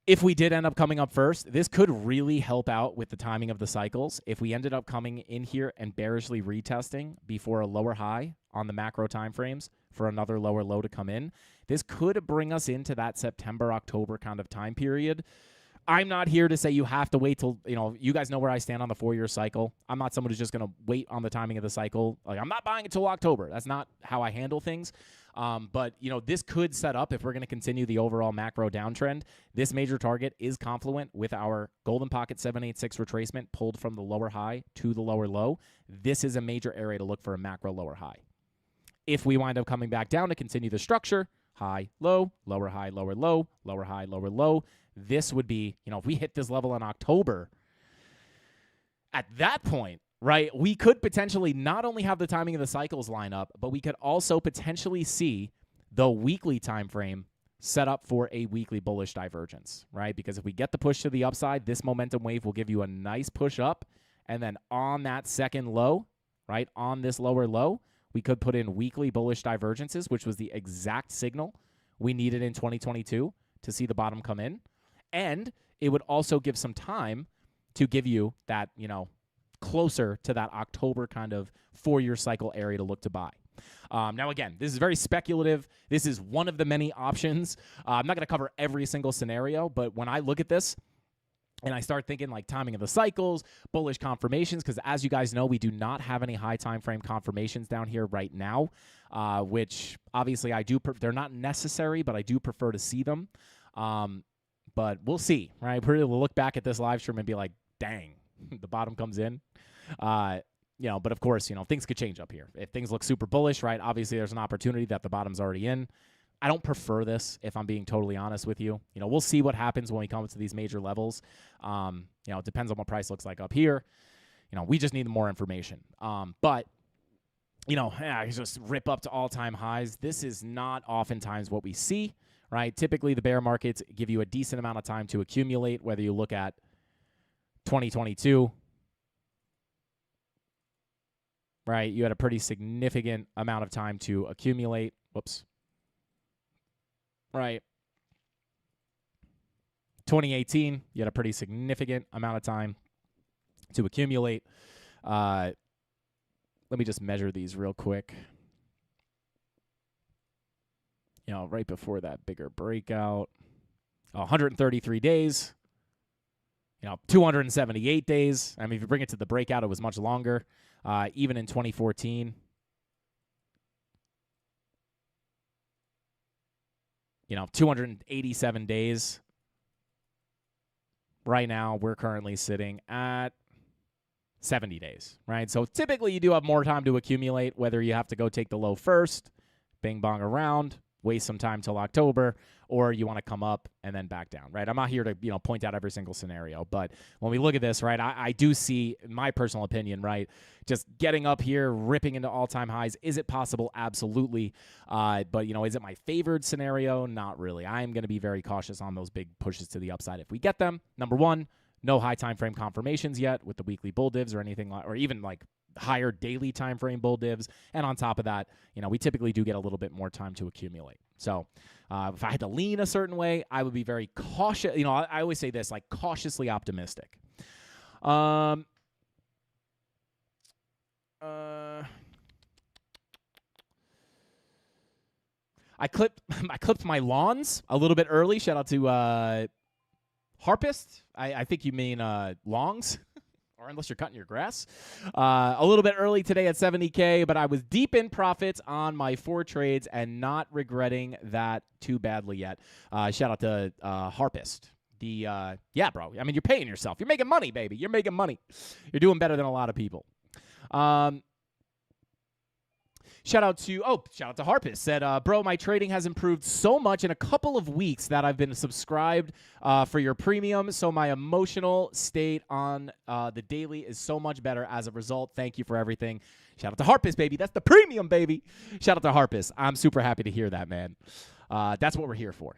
S4: If we did end up coming up first, this could really help out with the timing of the cycles. If we ended up coming in here and bearishly retesting before a lower high on the macro timeframes for another lower low to come in, this could bring us into that September, October kind of time period. I'm not here to say you have to wait till, you guys know where I stand on the 4-year cycle. I'm not someone who's just going to wait on the timing of the cycle. Like, I'm not buying it till October. That's not how I handle things. But, this could set up, if we're going to continue the overall macro downtrend, this major target is confluent with our golden pocket 786 retracement pulled from the lower high to the lower low. This is a major area to look for a macro lower high. If we wind up coming back down to continue the structure, high, low, lower high, lower low, lower high, lower low, this would be, if we hit this level in October, at that point, right, we could potentially not only have the timing of the cycles line up, but we could also potentially see the weekly time frame set up for a weekly bullish divergence, right? Because if we get the push to the upside, this momentum wave will give you a nice push up, and then on that second low, right, on this lower low, we could put in weekly bullish divergences, which was the exact signal we needed in 2022 to see the bottom come in. And it would also give some time to give you that, closer to that October kind of 4-year cycle area to look to buy. Now, again, this is very speculative. This is one of the many options. I'm not going to cover every single scenario, but when I look at this and I start thinking like timing of the cycles, bullish confirmations, because as you guys know, we do not have any high time frame confirmations down here right now, which obviously I do. They're not necessary, but I do prefer to see them. But we'll see, right? We'll look back at this live stream and be like, dang, the bottom comes in. But of course, things could change up here. If things look super bullish, right, obviously there's an opportunity that the bottom's already in. I don't prefer this, if I'm being totally honest with you. We'll see what happens when we come to these major levels. It depends on what price looks like up here. We just need more information. But just rip up to all-time highs. This is not oftentimes what we see, right? Typically, the bear markets give you a decent amount of time to accumulate, whether you look at 2022, right? You had a pretty significant amount of time to accumulate. Whoops. Right. 2018, you had a pretty significant amount of time to accumulate. Let me just measure these real quick. Right before that bigger breakout, 133 days. 278 days. I mean, if you bring it to the breakout, it was much longer. Even in 2014, 287 days. Right now, we're currently sitting at 70 days, right? So typically, you do have more time to accumulate, whether you have to go take the low first, bing bong around, waste some time till October, or you want to come up and then back down, right? I'm not here to, point out every single scenario, but when we look at this, right, I do see, in my personal opinion, right, just getting up here, ripping into all-time highs. Is it possible? Absolutely. But, is it my favored scenario? Not really. I am going to be very cautious on those big pushes to the upside if we get them. Number one, no high time frame confirmations yet with the weekly bull divs or anything, or even like higher daily time frame bull divs. And on top of that, we typically do get a little bit more time to accumulate. So if I had to lean a certain way, I would be very cautious. I always say this, like cautiously optimistic. I clipped my lawns a little bit early. Shout out to Harpist. I think you mean longs. Or unless you're cutting your grass. A little bit early today at 70K, but I was deep in profits on my 4 trades and not regretting that too badly yet. Shout out to Harpist. Yeah, bro. I mean, you're paying yourself. You're making money, baby. You're making money. You're doing better than a lot of people. Shout out to Harpist. Said, bro, my trading has improved so much in a couple of weeks that I've been subscribed for your premium. So my emotional state on the daily is so much better as a result. Thank you for everything. Shout out to Harpist, baby. That's the premium, baby. Shout out to Harpist. I'm super happy to hear that, man. That's what we're here for.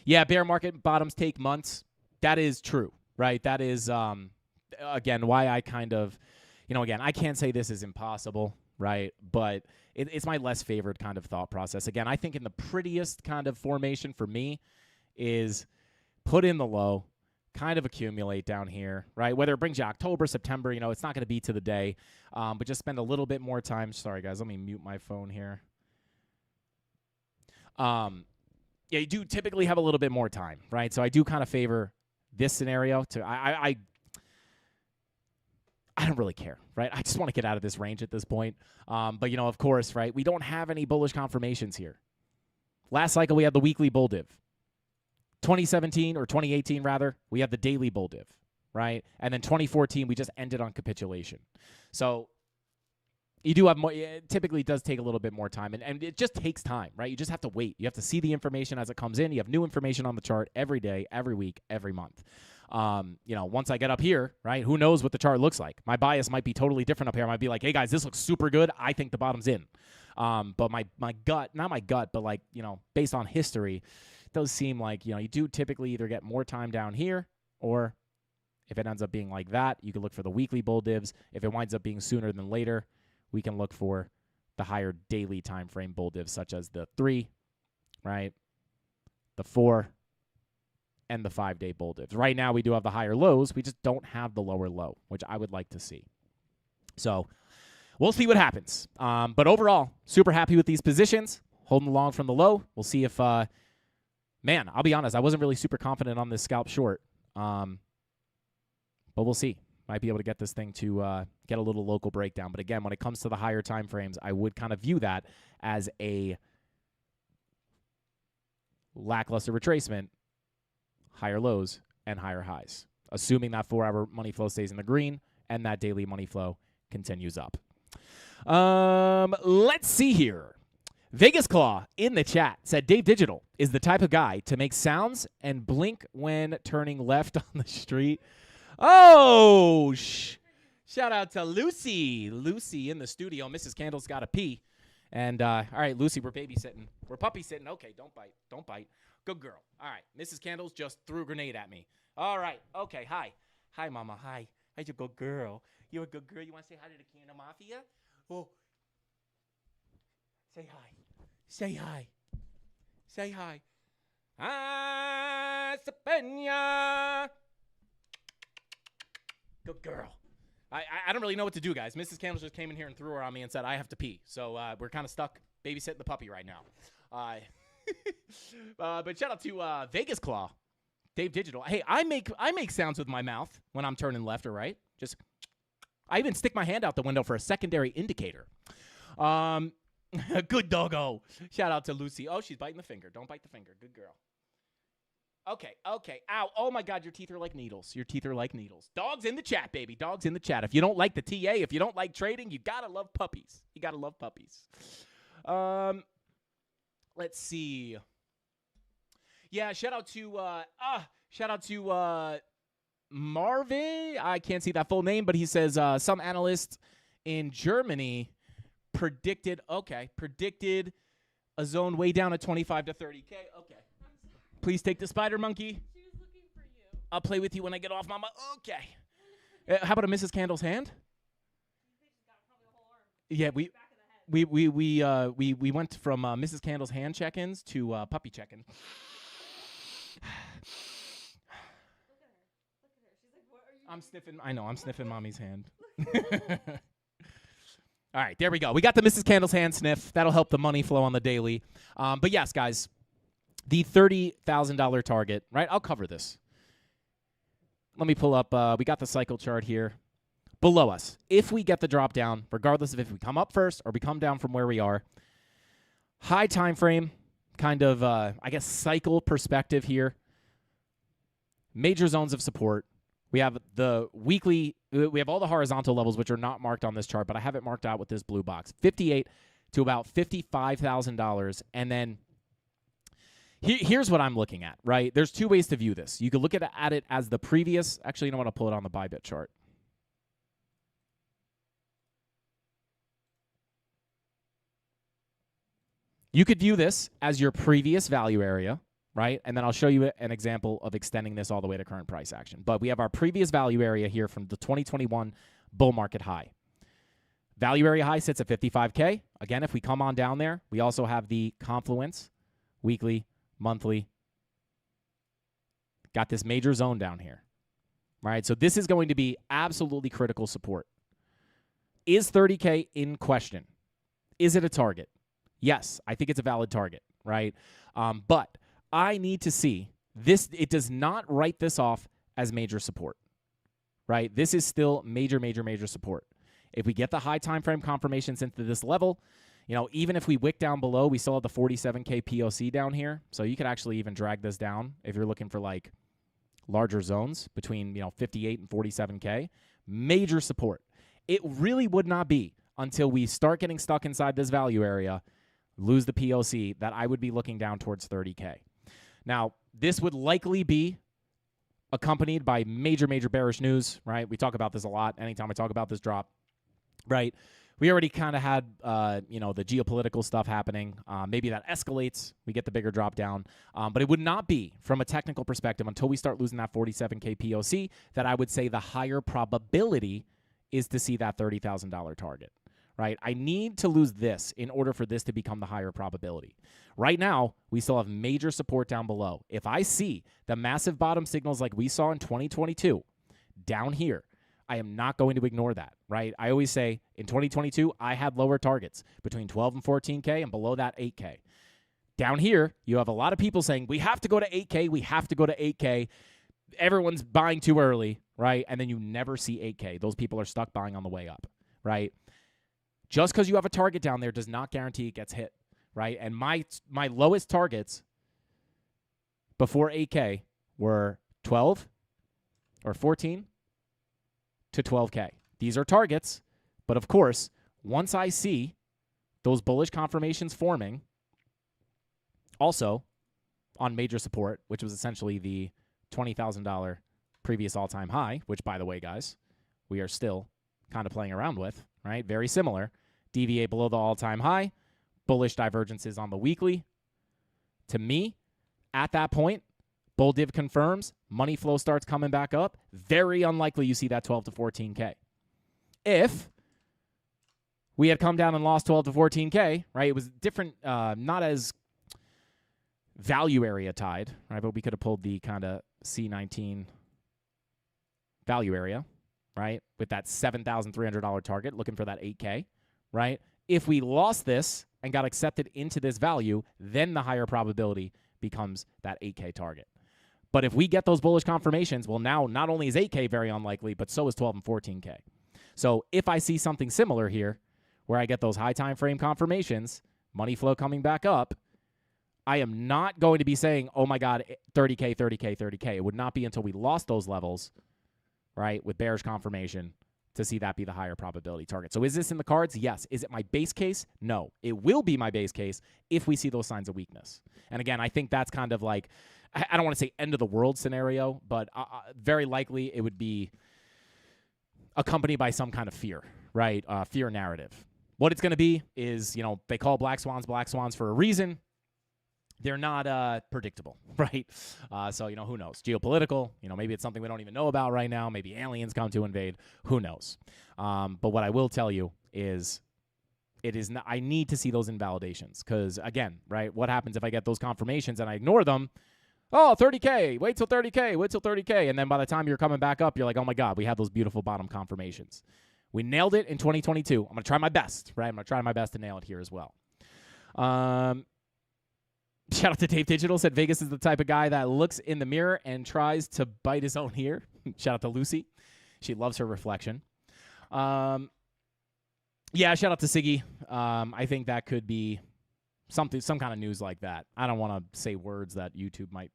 S4: Yeah, bear market bottoms take months. That is true, right? That is, again, why I kind of... again, I can't say this is impossible, right? But it's my less favored kind of thought process. Again, I think in the prettiest kind of formation for me is put in the low, kind of accumulate down here, right? Whether it brings you October, September, it's not going to be to the day, but just spend a little bit more time. Sorry, guys, let me mute my phone here. Yeah, you do typically have a little bit more time, right? So I do kind of favor this scenario. I don't really care, right? I just want to get out of this range at this point. But, of course, right, we don't have any bullish confirmations here. Last cycle, we had the weekly bull div. 2017 or 2018, rather, we had the daily bull div, right? And then 2014, we just ended on capitulation. So you do have more. It typically does take a little bit more time, and it just takes time, right? You just have to wait. You have to see the information as it comes in. You have new information on the chart every day, every week, every month. Once I get up here, right, who knows what the chart looks like? My bias might be totally different up here. I might be like, hey, guys, this looks super good. I think the bottom's in. But my gut, not my gut, but like, based on history, it does seem like, you do typically either get more time down here or If it ends up being like that, you can look for the weekly bull divs. If it winds up being sooner than later, we can look for the higher daily time frame bull divs, such as the 3, right, the 4, and the 5-day bull divs. Right now, we do have the higher lows. We just don't have the lower low, which I would like to see. So we'll see what happens. But overall, super happy with these positions, holding along from the low. We'll see if, man, I'll be honest, I wasn't really super confident on this scalp short. But we'll see. Might be able to get this thing to get a little local breakdown. But again, when it comes to the higher time frames, I would kind of view that as a lackluster retracement, higher lows and higher highs, assuming that 4-hour money flow stays in the green and that daily money flow continues up. Let's see here. Vegas Claw in the chat said Dave Digital is the type of guy to make sounds and blink when turning left on the street. Oh, shout out to Lucy. Lucy in the studio. Mrs. Candle's got to pee. And, all right, Lucy, we're babysitting. We're puppy sitting. Okay, don't bite. Don't bite. Good girl. All right, Mrs. Candles just threw a grenade at me. All right, okay, hi. Hi, Mama, hi. How's your good girl? You're a good girl. You want to say hi to the CandleMafia? Oh. Say hi. Say hi. Say hi. Ah, Sapenya. Good girl. I don't really know what to do, guys. Mrs. Candles just came in here and threw her on me and said, I have to pee. So we're kind of stuck babysitting the puppy right now. But shout out to Vegas Claw, Dave Digital. Hey, I make sounds with my mouth when I'm turning left or right. Just, I even stick my hand out the window for a secondary indicator. Good doggo. Shout out to Lucy. Oh, she's biting the finger. Don't bite the finger. Good girl. Okay. Ow. Oh, my God. Your teeth are like needles. Your teeth are like needles. Dogs in the chat, baby. Dogs in the chat. If you don't like the TA, if you don't like trading, you got to love puppies. You got to love puppies. Let's see. Yeah, shout out to Marvin. I can't see that full name, but he says some analysts in Germany predicted a zone way down at 25 to 30K. Okay. Please take the spider monkey.
S5: She was looking for you.
S4: I'll play with you when I get off, Mama. Okay. How about a Mrs. Candle's hand? Yeah, we went from Mrs. Candle's hand check-ins to puppy check-in.
S5: Look at her. She's like, what are you
S4: I'm sniffing Mommy's hand. All right, there we go. We got the Mrs. Candle's hand sniff. That'll help the money flow on the daily. But yes, guys, the $30,000 target, right? I'll cover this. Let me pull up. We got the cycle chart here. Below us, if we get the drop down, regardless of if we come up first or we come down from where we are, high time frame, kind of, cycle perspective here. Major zones of support. We have the weekly, we have all the horizontal levels, which are not marked on this chart, but I have it marked out with this blue box. $58,000 to about $55,000. And then here's what I'm looking at, right? There's two ways to view this. You could look at it as the previous, actually, you know what? I'll pull it on the Bybit chart. You could view this as your previous value area, right? And then I'll show you an example of extending this all the way to current price action. But we have our previous value area here from the 2021 bull market high. Value area high sits at 55K. Again, if we come on down there, we also have the confluence, weekly, monthly. Got this major zone down here, right? So this is going to be absolutely critical support. Is 30K in question? Is it a target? Yes, I think it's a valid target, right? But I need to see this. It does not write this off as major support, right? This is still major, major, major support. If we get the high time frame confirmations into this level, you know, even if we wick down below, we still have the 47K POC down here. So you could actually even drag this down if you're looking for like larger zones between, 58 and 47K. Major support. It really would not be until we start getting stuck inside this value area, lose the POC, that I would be looking down towards 30K. Now, this would likely be accompanied by major, major bearish news, right? We talk about this a lot anytime I talk about this drop, right? we already kind of had, the geopolitical stuff happening. Maybe that escalates. We get the bigger drop down. But it would not be, from a technical perspective, until we start losing that 47K POC, that I would say the higher probability is to see that $30,000 target, right? I need to lose this in order for this to become the higher probability. Right now, we still have major support down below. If I see the massive bottom signals like we saw in 2022 down here, I am not going to ignore that, right? I always say in 2022, I had lower targets between 12 and 14K and below that 8K. Down here, you have a lot of people saying, we have to go to 8K, we have to go to 8K. Everyone's buying too early, right? And then you never see 8K. Those people are stuck buying on the way up, right? Just because you have a target down there does not guarantee it gets hit, right? And my lowest targets before 8K were 12 or 14 to 12K. These are targets, but of course, once I see those bullish confirmations forming, also on major support, which was essentially the $20,000 previous all-time high, which, by the way, guys, we are still kind of playing around with, right? Very similar. DVA below the all-time high, bullish divergences on the weekly. To me, at that point, bull div confirms, money flow starts coming back up. Very unlikely you see that 12 to 14K. If we had come down and lost 12 to 14K, right, it was different, not as value area tied, right, but we could have pulled the kind of C19 value area, right, with that $7,300 target, looking for that 8K, right? If we lost this and got accepted into this value, then the higher probability becomes that 8K target. But if we get those bullish confirmations, well, now not only is 8K very unlikely, but so is 12 and 14K. So if I see something similar here, where I get those high time frame confirmations, money flow coming back up, I am not going to be saying, oh my God, 30K, 30K, 30K. It would not be until we lost those levels, right, with bearish confirmation to see that be the higher probability target. So is this in the cards? Yes. Is it my base case? No. It will be my base case if we see those signs of weakness. And again, I think that's kind of like, I don't want to say end of the world scenario, but very likely it would be accompanied by some kind of fear, right? Fear narrative. What it's going to be is, they call black swans for a reason. They're not predictable, right? So, who knows? Geopolitical, maybe it's something we don't even know about right now. Maybe aliens come to invade. Who knows? But what I will tell you is I need to see those invalidations because, again, right, what happens if I get those confirmations and I ignore them? Oh, 30K, wait till 30K, wait till 30K. And then by the time you're coming back up, you're like, oh, my God, we have those beautiful bottom confirmations. We nailed it in 2022. I'm going to try my best, right? I'm going to try my best to nail it here as well. Shout out to Dave Digital, said Vegas is the type of guy that looks in the mirror and tries to bite his own ear. Shout out to Lucy. She loves her reflection. Yeah, shout out to Siggy. I think that could be some kind of news like that. I don't want to say words that YouTube might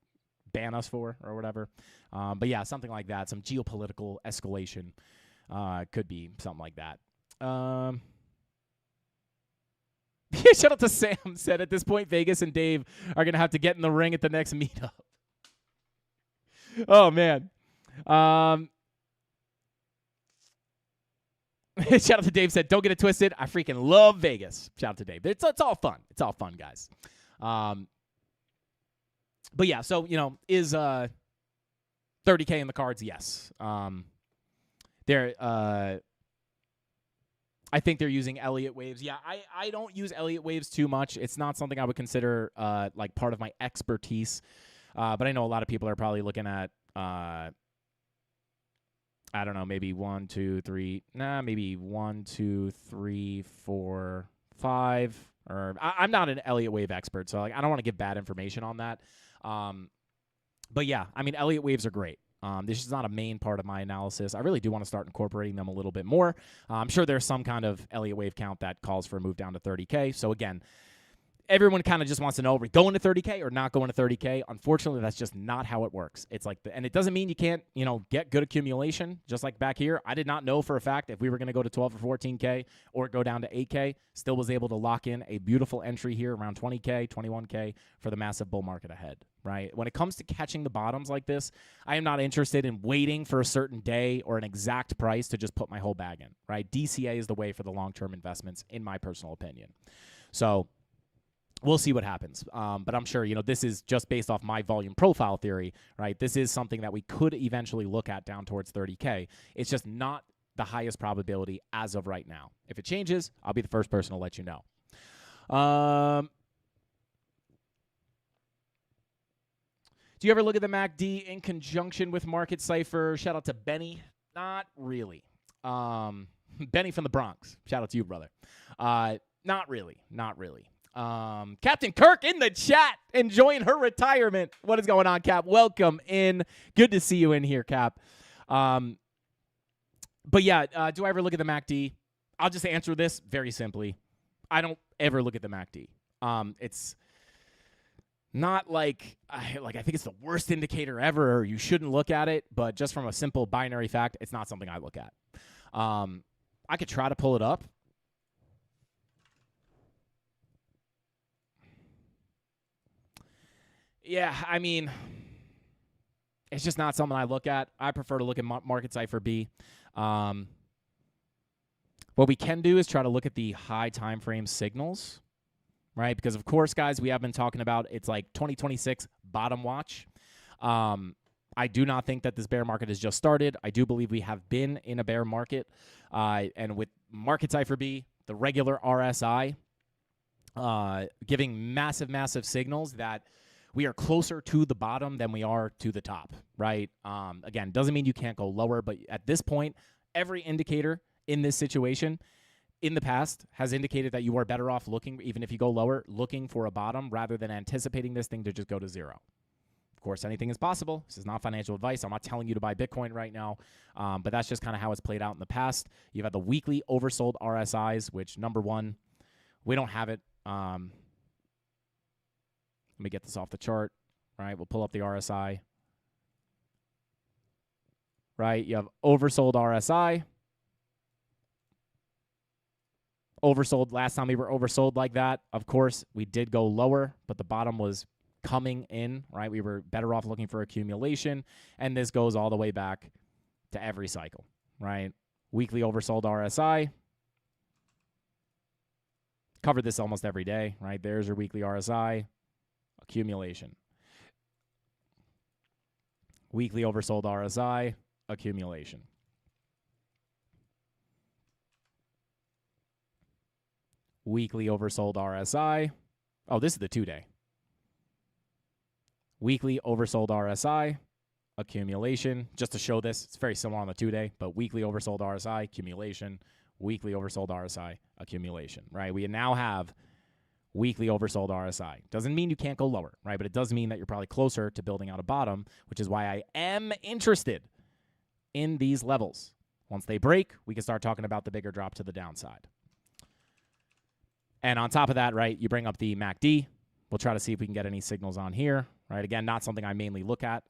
S4: ban us for or whatever. But yeah, something like that. Some geopolitical escalation could be something like that. Shout out to Sam, said at this point, Vegas and Dave are going to have to get in the ring at the next meetup. Oh, man. Shout out to Dave, said, don't get it twisted. I freaking love Vegas. Shout out to Dave. It's all fun. It's all fun, guys. But yeah, so, is 30K in the cards? Yes. I think they're using Elliott waves. Yeah, I don't use Elliott waves too much. It's not something I would consider like part of my expertise. But I know a lot of people are probably looking at, I don't know, maybe 1, 2, 3, maybe 1, 2, 3, 4, 5. Or I'm not an Elliott wave expert, so I don't want to give bad information on that. But yeah, I mean, Elliott waves are great. This is not a main part of my analysis. I really do want to start incorporating them a little bit more. I'm sure there's some kind of Elliott wave count that calls for a move down to 30K. So again, everyone kind of just wants to know, are we going to 30K or not going to 30K? Unfortunately, that's just not how it works. It's like, and it doesn't mean you can't, get good accumulation. Just like back here, I did not know for a fact if we were going to go to 12 or 14K or go down to 8K. Still was able to lock in a beautiful entry here around 20K, 21K for the massive bull market ahead. right? When it comes to catching the bottoms like this, I am not interested in waiting for a certain day or an exact price to just put my whole bag in, right? DCA is the way for the long-term investments, in my personal opinion. So we'll see what happens. But I'm sure, this is just based off my volume profile theory, right? This is something that we could eventually look at down towards 30K. It's just not the highest probability as of right now. If it changes, I'll be the first person to let you know. Do you ever look at the MACD in conjunction with Market Cipher? Shout out to Benny. Not really. Benny from the Bronx. Shout out to you, brother. Not really. Captain Kirk in the chat, enjoying her retirement. What is going on, Cap? Welcome in. Good to see you in here, Cap. But yeah, do I ever look at the MACD? I'll just answer this very simply. I don't ever look at the MACD. It's not like I think it's the worst indicator ever, or you shouldn't look at it, but just from a simple binary fact, it's not something I look at. I could try to pull it up. Yeah, I mean, it's just not something I look at. I prefer to look at Market Cipher B. What we can do is try to look at the high time frame signals, right? Because, of course, guys, we have been talking about it's like 2026 bottom watch. I do not think that this bear market has just started. I do believe we have been in a bear market. And with Market Cipher B, the regular RSI, giving massive signals that we are closer to the bottom than we are to the top, right? Again, doesn't mean you can't go lower, but at this point, every indicator in this situation in the past has indicated that you are better off looking, even if you go lower, looking for a bottom rather than anticipating this thing to just go to zero. Of course, anything is possible. This is not financial advice. I'm not telling you to buy Bitcoin right now, but that's just kind of how it's played out in the past. You've had the weekly oversold RSIs, which, number one, we don't have it. Let me get this off the chart, right? We'll pull up the RSI, right? You have oversold RSI. Oversold last time we were oversold like that. Of course, we did go lower, but the bottom was coming in, right? We were better off looking for accumulation, and this goes all the way back to every cycle, right? Weekly oversold RSI. Cover this almost every day, right? There's your weekly RSI. Accumulation. Weekly oversold RSI, accumulation. Weekly oversold RSI. Oh, this is the 2-day. Weekly oversold RSI, accumulation. Just to show this, it's very similar on the 2-day, but weekly oversold RSI, accumulation. Weekly oversold RSI, accumulation, right? We now have weekly oversold RSI. Doesn't mean you can't go lower, right? But it does mean that you're probably closer to building out a bottom, which is why I am interested in these levels. Once they break, we can start talking about the bigger drop to the downside. And on top of that, right, you bring up the MACD. We'll try to see if we can get any signals on here, right? Again, not something I mainly look at,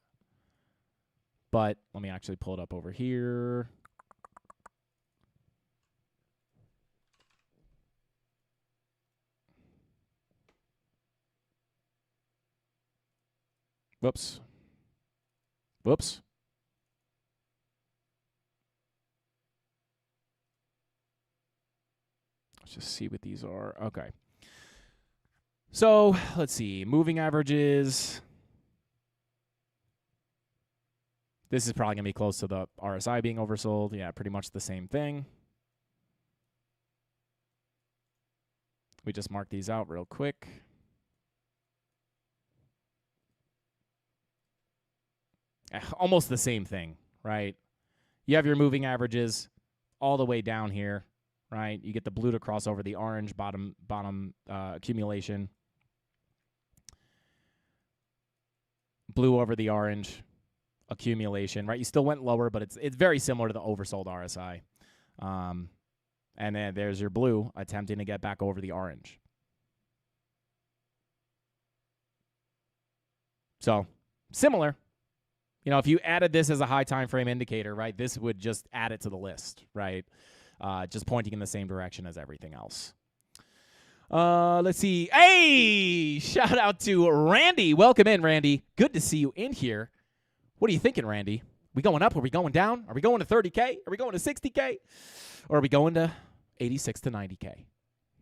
S4: but let me actually pull it up over here. Whoops. Let's just see what these are. Okay. So, let's see. Moving averages. This is probably going to be close to the RSI being oversold. Yeah, pretty much the same thing. We just mark these out real quick. Almost the same thing, right? You have your moving averages all the way down here, right? You get the blue to cross over the orange bottom accumulation. Blue over the orange accumulation, right? You still went lower, but it's very similar to the oversold RSI. And then there's your blue attempting to get back over the orange. So, similar. You know, if you added this as a high time frame indicator, right, this would just add it to the list, right? Just pointing in the same direction as everything else. Let's see. Hey, shout out to Randy. Welcome in, Randy. Good to see you in here. What are you thinking, Randy? We going up? Are we going down? Are we going to 30K? Are we going to 60K? Or are we going to 86 to 90K?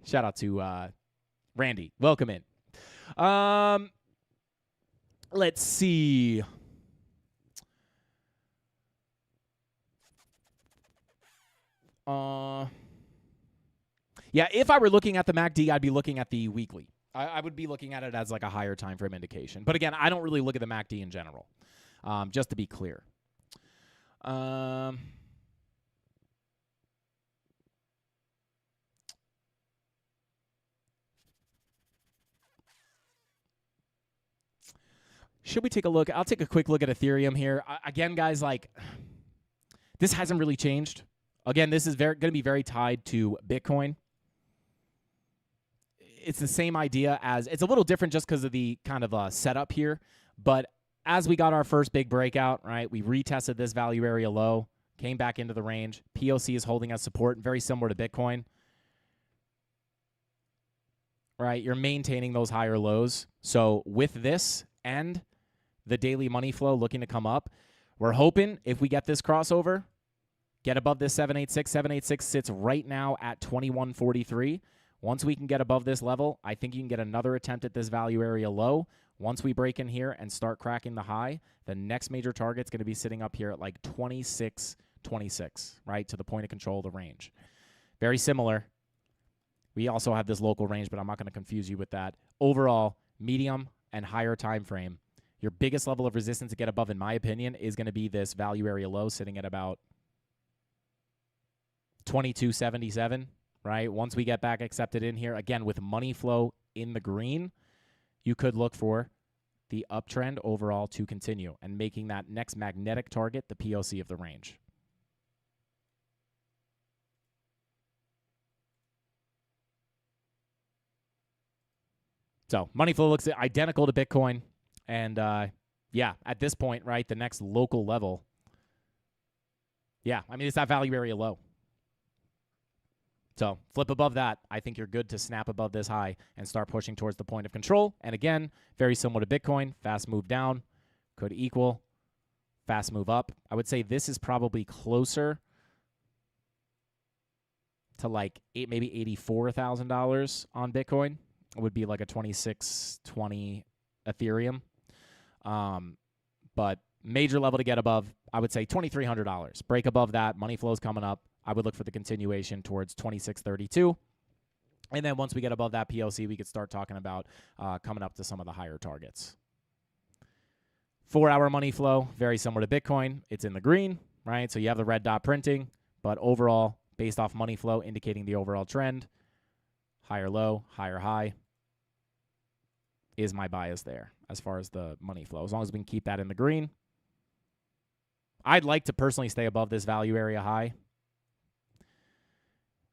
S4: Shout out to Randy. Welcome in. Let's see. Yeah, if I were looking at the MACD, I'd be looking at the weekly. I would be looking at it as like a higher time frame indication. But again, I don't really look at the MACD in general, just to be clear. Should we take a look? I'll take a quick look at Ethereum here. Again, guys, like this hasn't really changed. Again, this is going to be very tied to Bitcoin. It's the same idea as it's a little different just because of the kind of setup here. But as we got our first big breakout, right, we retested this value area low, came back into the range. POC is holding as support, very similar to Bitcoin. Right, you're maintaining those higher lows. So with this and the daily money flow looking to come up, we're hoping if we get this crossover, get above this 786. 786 sits right now at 2143. Once we can get above this level, I think you can get another attempt at this value area low. Once we break in here and start cracking the high, the next major target's going to be sitting up here at like 2626, right, to the point of control of the range. Very similar. We also have this local range, but I'm not going to confuse you with that. Overall, medium and higher time frame, your biggest level of resistance to get above, in my opinion, is going to be this value area low sitting at about 2277, right? Once we get back accepted in here, again, with money flow in the green, you could look for the uptrend overall to continue and making that next magnetic target the POC of the range. So money flow looks identical to Bitcoin. And, yeah, at this point, right, the next local level, yeah, I mean, it's that value area low. So flip above that. I think you're good to snap above this high and start pushing towards the point of control. And, again, very similar to Bitcoin, fast move down could equal fast move up. I would say this is probably closer to like maybe $84,000 on Bitcoin. It would be like a 2620 Ethereum. But major level to get above, I would say $2,300. Break above that, money flow's coming up. I would look for the continuation towards 2632. And then once we get above that POC, we could start talking about coming up to some of the higher targets. 4-hour money flow, very similar to Bitcoin. It's in the green, right? So you have the red dot printing, but overall, based off money flow, indicating the overall trend, higher low, higher high, is my bias there as far as the money flow. As long as we can keep that in the green. I'd like to personally stay above this value area high.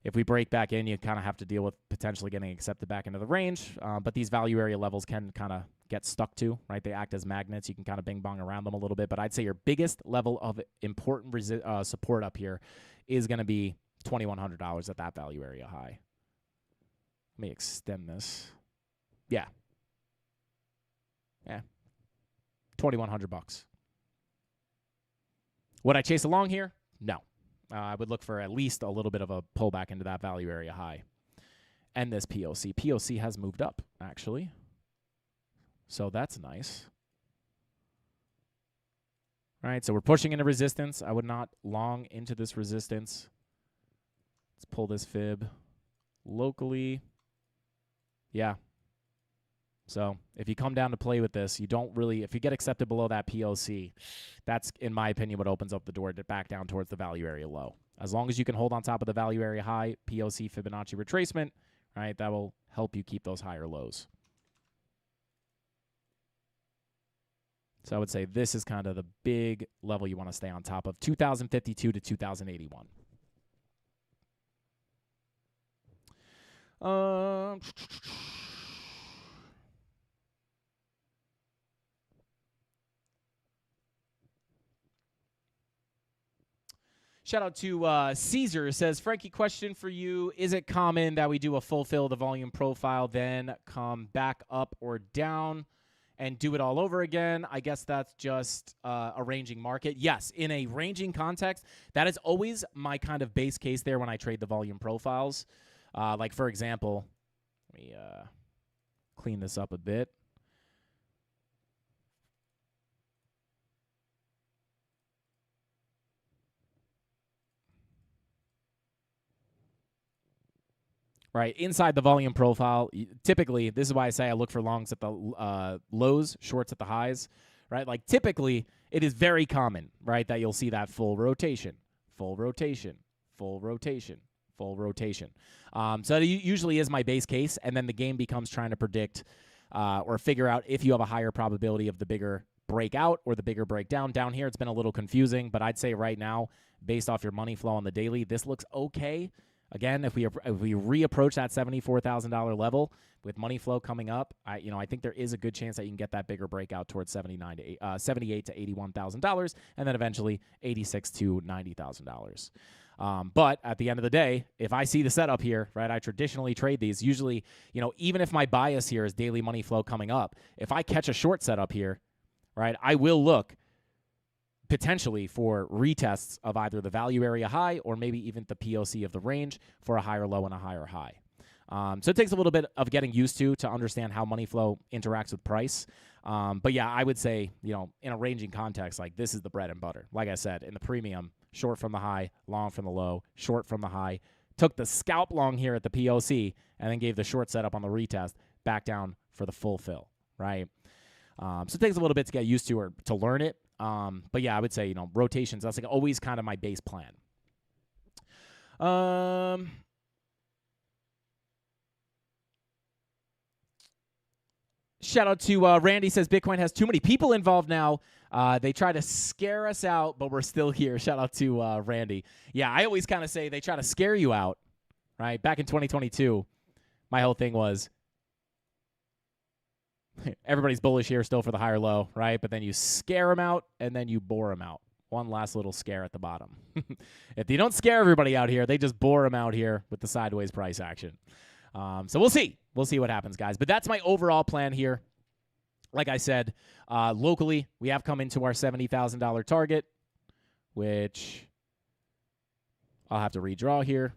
S4: If we break back in, you kind of have to deal with potentially getting accepted back into the range. But these value area levels can kind of get stuck to, right? They act as magnets. You can kind of bing bong around them a little bit. But I'd say your biggest level of important support up here is going to be $2,100 at that value area high. Let me extend this. Yeah. Yeah. $2,100. Would I chase along here? No. I would look for at least a little bit of a pullback into that value area high. And this POC. POC has moved up, actually. So that's nice. All right, so we're pushing into resistance. I would not long into this resistance. Let's pull this fib locally. Yeah. So if you come down to play with this, you don't really, if you get accepted below that POC, that's, in my opinion, what opens up the door to back down towards the value area low. As long as you can hold on top of the value area high, POC Fibonacci retracement, right, that will help you keep those higher lows. So I would say this is kind of the big level you want to stay on top of, 2052 to 2081. Shout out to Caesar. Says, Frankie, question for you. Is it common that we do a full fill of the volume profile, then come back up or down and do it all over again? I guess that's just a ranging market. Yes, in a ranging context, that is always my kind of base case there when I trade the volume profiles. Like, for example, let me clean this up a bit. Right, inside the volume profile, typically, this is why I say I look for longs at the lows, shorts at the highs, right? Like, typically, it is very common, right, that you'll see that full rotation, full rotation, full rotation, full rotation. So that usually is my base case, and then the game becomes trying to predict or figure out if you have a higher probability of the bigger breakout or the bigger breakdown. Down here, it's been a little confusing, but I'd say right now, based off your money flow on the daily, this looks okay. Again, if we reapproach that $74,000 level with money flow coming up, I think there is a good chance that you can get that bigger breakout towards $78,000 to $81,000, and then eventually $86,000 to $90,000. But at the end of the day, if I see the setup here, right, I traditionally trade these. Usually, even if my bias here is daily money flow coming up, if I catch a short setup here, right, I will look potentially for retests of either the value area high or maybe even the POC of the range for a higher low and a higher high. So it takes a little bit of getting used to understand how money flow interacts with price. But yeah, I would say, in a ranging context, like this is the bread and butter. Like I said, in the premium, short from the high, long from the low, short from the high, took the scalp long here at the POC and then gave the short setup on the retest back down for the full fill, right? So it takes a little bit to get used to or to learn it. But yeah, I would say, rotations, that's like always kind of my base plan. Shout out to Randy, says Bitcoin has too many people involved now. They try to scare us out, but we're still here. Shout out to Randy. Yeah, I always kind of say they try to scare you out, right? Back in 2022, my whole thing was everybody's bullish here still for the higher low, right? But then you scare them out, and then you bore them out. One last little scare at the bottom. If you don't scare everybody out here, they just bore them out here with the sideways price action. So we'll see. We'll see what happens, guys. But that's my overall plan here. Like I said, locally, we have come into our $70,000 target, which I'll have to redraw here.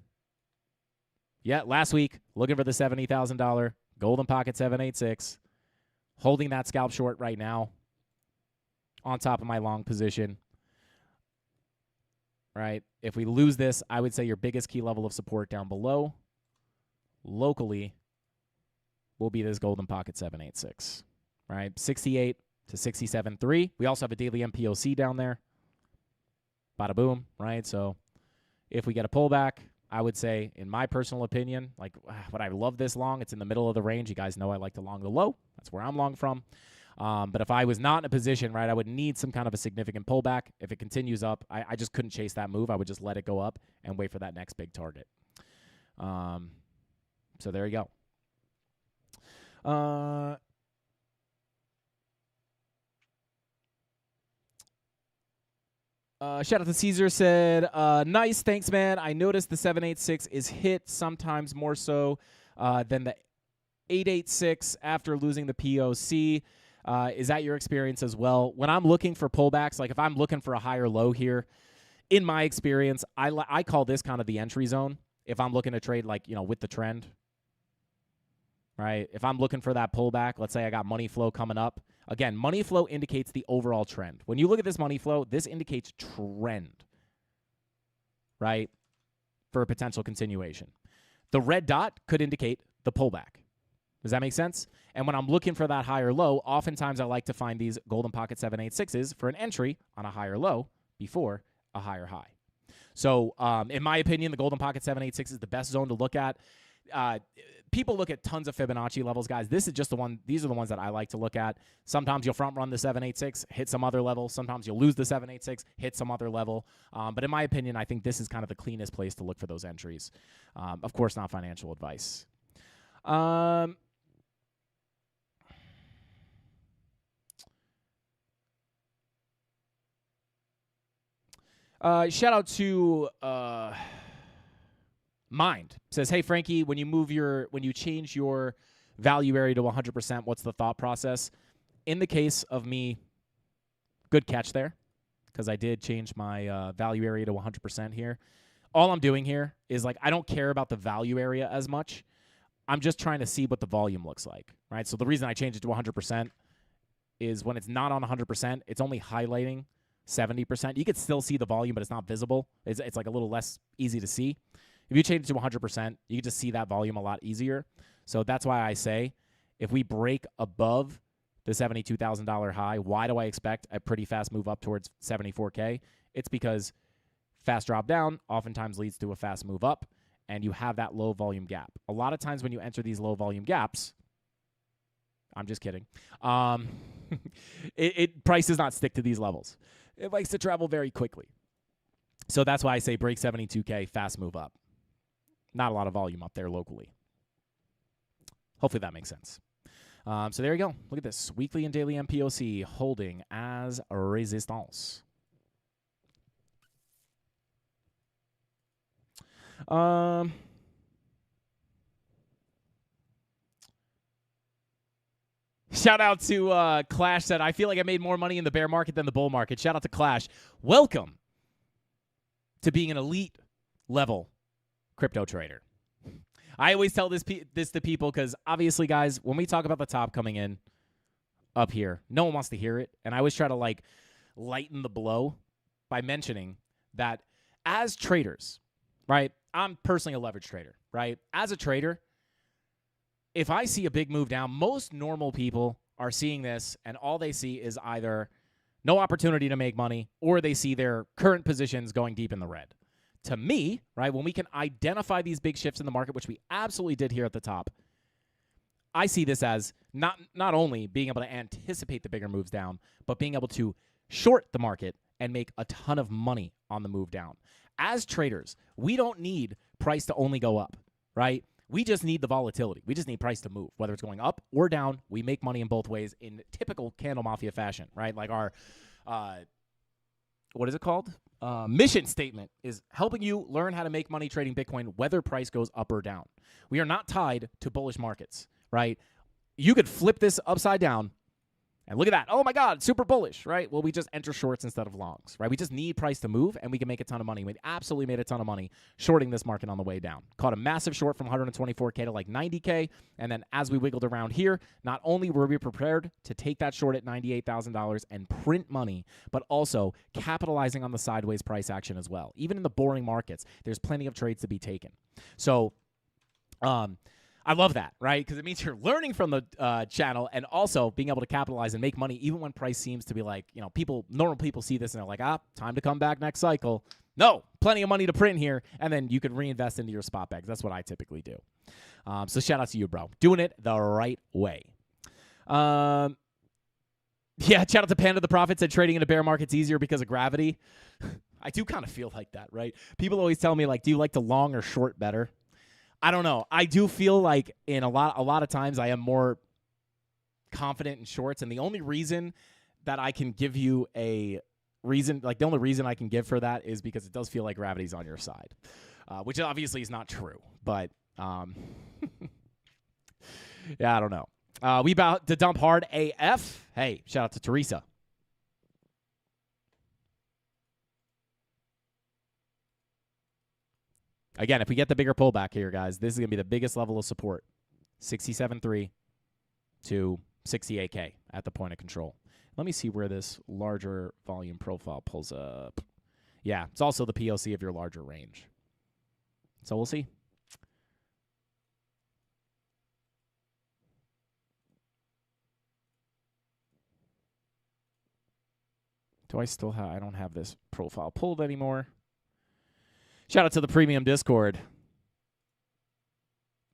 S4: Yeah, last week, looking for the $70,000 golden pocket 786. Holding that scalp short right now on top of my long position. Right? If we lose this, I would say your biggest key level of support down below locally will be this golden pocket 786. Right? 68 to 67.3. We also have a daily MPOC down there. Bada boom, right? So if we get a pullback, I would say, in my personal opinion, like, would I love this long? It's in the middle of the range. You guys know I like to long the low. That's where I'm long from. But if I was not in a position, right, I would need some kind of a significant pullback. If it continues up, I just couldn't chase that move. I would just let it go up and wait for that next big target. So there you go. Shout out to Caesar, said, nice, thanks, man. I noticed the 786 is hit sometimes more so than the 886 after losing the POC. Is that your experience as well? When I'm looking for pullbacks, like if I'm looking for a higher low here, in my experience, I call this kind of the entry zone. If I'm looking to trade, like, with the trend, right? If I'm looking for that pullback, let's say I got money flow coming up. Again, money flow indicates the overall trend. When you look at this money flow, this indicates trend, right, for a potential continuation. The red dot could indicate the pullback. Does that make sense? And when I'm looking for that higher low, oftentimes I like to find these golden pocket 786s for an entry on a higher low before a higher high. So in my opinion, the golden pocket 786 is the best zone to look at. People look at tons of Fibonacci levels, guys. This is just the one. These are the ones that I like to look at. Sometimes you'll front run the 786, hit some other level. Sometimes you'll lose the 786, hit some other level. But in my opinion, I think this is kind of the cleanest place to look for those entries. Of course, not financial advice. Shout out to Mind. Says, hey, Frankie, when you change your value area to 100%, what's the thought process? In the case of me, good catch there, because I did change my value area to 100% here. All I'm doing here is, like, I don't care about the value area as much. I'm just trying to see what the volume looks like, right? So the reason I changed it to 100% is when it's not on 100%, it's only highlighting 70%. You could still see the volume, but it's not visible. It's like a little less easy to see. If you change it to 100%, you can just see that volume a lot easier. So that's why I say if we break above the $72,000 high, why do I expect a pretty fast move up towards 74K? It's because fast drop down oftentimes leads to a fast move up, and you have that low volume gap. A lot of times when you enter these low volume gaps, I'm just kidding, price does not stick to these levels. It likes to travel very quickly. So that's why I say break 72K, fast move up. Not a lot of volume up there locally. Hopefully that makes sense. So there you go. Look at this. Weekly and daily MPOC holding as a resistance. Shout out to Clash said, I feel like I made more money in the bear market than the bull market. Shout out to Clash. Welcome to being an elite level crypto trader. I always tell this to people because obviously, guys, when we talk about the top coming in up here, no one wants to hear it. And I always try to, like, lighten the blow by mentioning that as traders, right, I'm personally a leverage trader, right? As a trader, if I see a big move down, most normal people are seeing this, and all they see is either no opportunity to make money or they see their current positions going deep in the red. To me, right, when we can identify these big shifts in the market, which we absolutely did here at the top, I see this as not only being able to anticipate the bigger moves down, but being able to short the market and make a ton of money on the move down. As traders, we don't need price to only go up, right? We just need the volatility. We just need price to move. Whether it's going up or down, we make money in both ways in typical CandleMafia fashion, right? Like our, what is it called? Mission statement is helping you learn how to make money trading Bitcoin, whether price goes up or down. We are not tied to bullish markets, right? You could flip this upside down and look at that. Oh my God, super bullish, right? Well, we just enter shorts instead of longs, right? We just need price to move and we can make a ton of money. We absolutely made a ton of money shorting this market on the way down. Caught a massive short from 124K to like 90K. And then as we wiggled around here, not only were we prepared to take that short at $98,000 and print money, but also capitalizing on the sideways price action as well. Even in the boring markets, there's plenty of trades to be taken. So, I love that, right? Because it means you're learning from the channel and also being able to capitalize and make money even when price seems to be like, you know, normal people see this and they're like, time to come back next cycle. No, plenty of money to print here, and then you could reinvest into your spot bags. That's what I typically do. So shout out to you, bro. Doing it the right way. Yeah, shout out to Panda the Prophet said trading in a bear market's easier because of gravity. I do kind of feel like that, right? People always tell me, like, do you like to long or short better? I don't know. I do feel like in a lot of times I am more confident in shorts, and the only reason that I can give you a reason, like the only reason I can give for that is because it does feel like gravity's on your side, which obviously is not true. But yeah, I don't know. We about to dump hard AF. Hey, shout out to Teresa. Again, if we get the bigger pullback here, guys, this is going to be the biggest level of support. 67.3 to 68K at the point of control. Let me see where this larger volume profile pulls up. Yeah, it's also the POC of your larger range. So we'll see. Do I still have, I don't have this profile pulled anymore. Shout out to the premium Discord.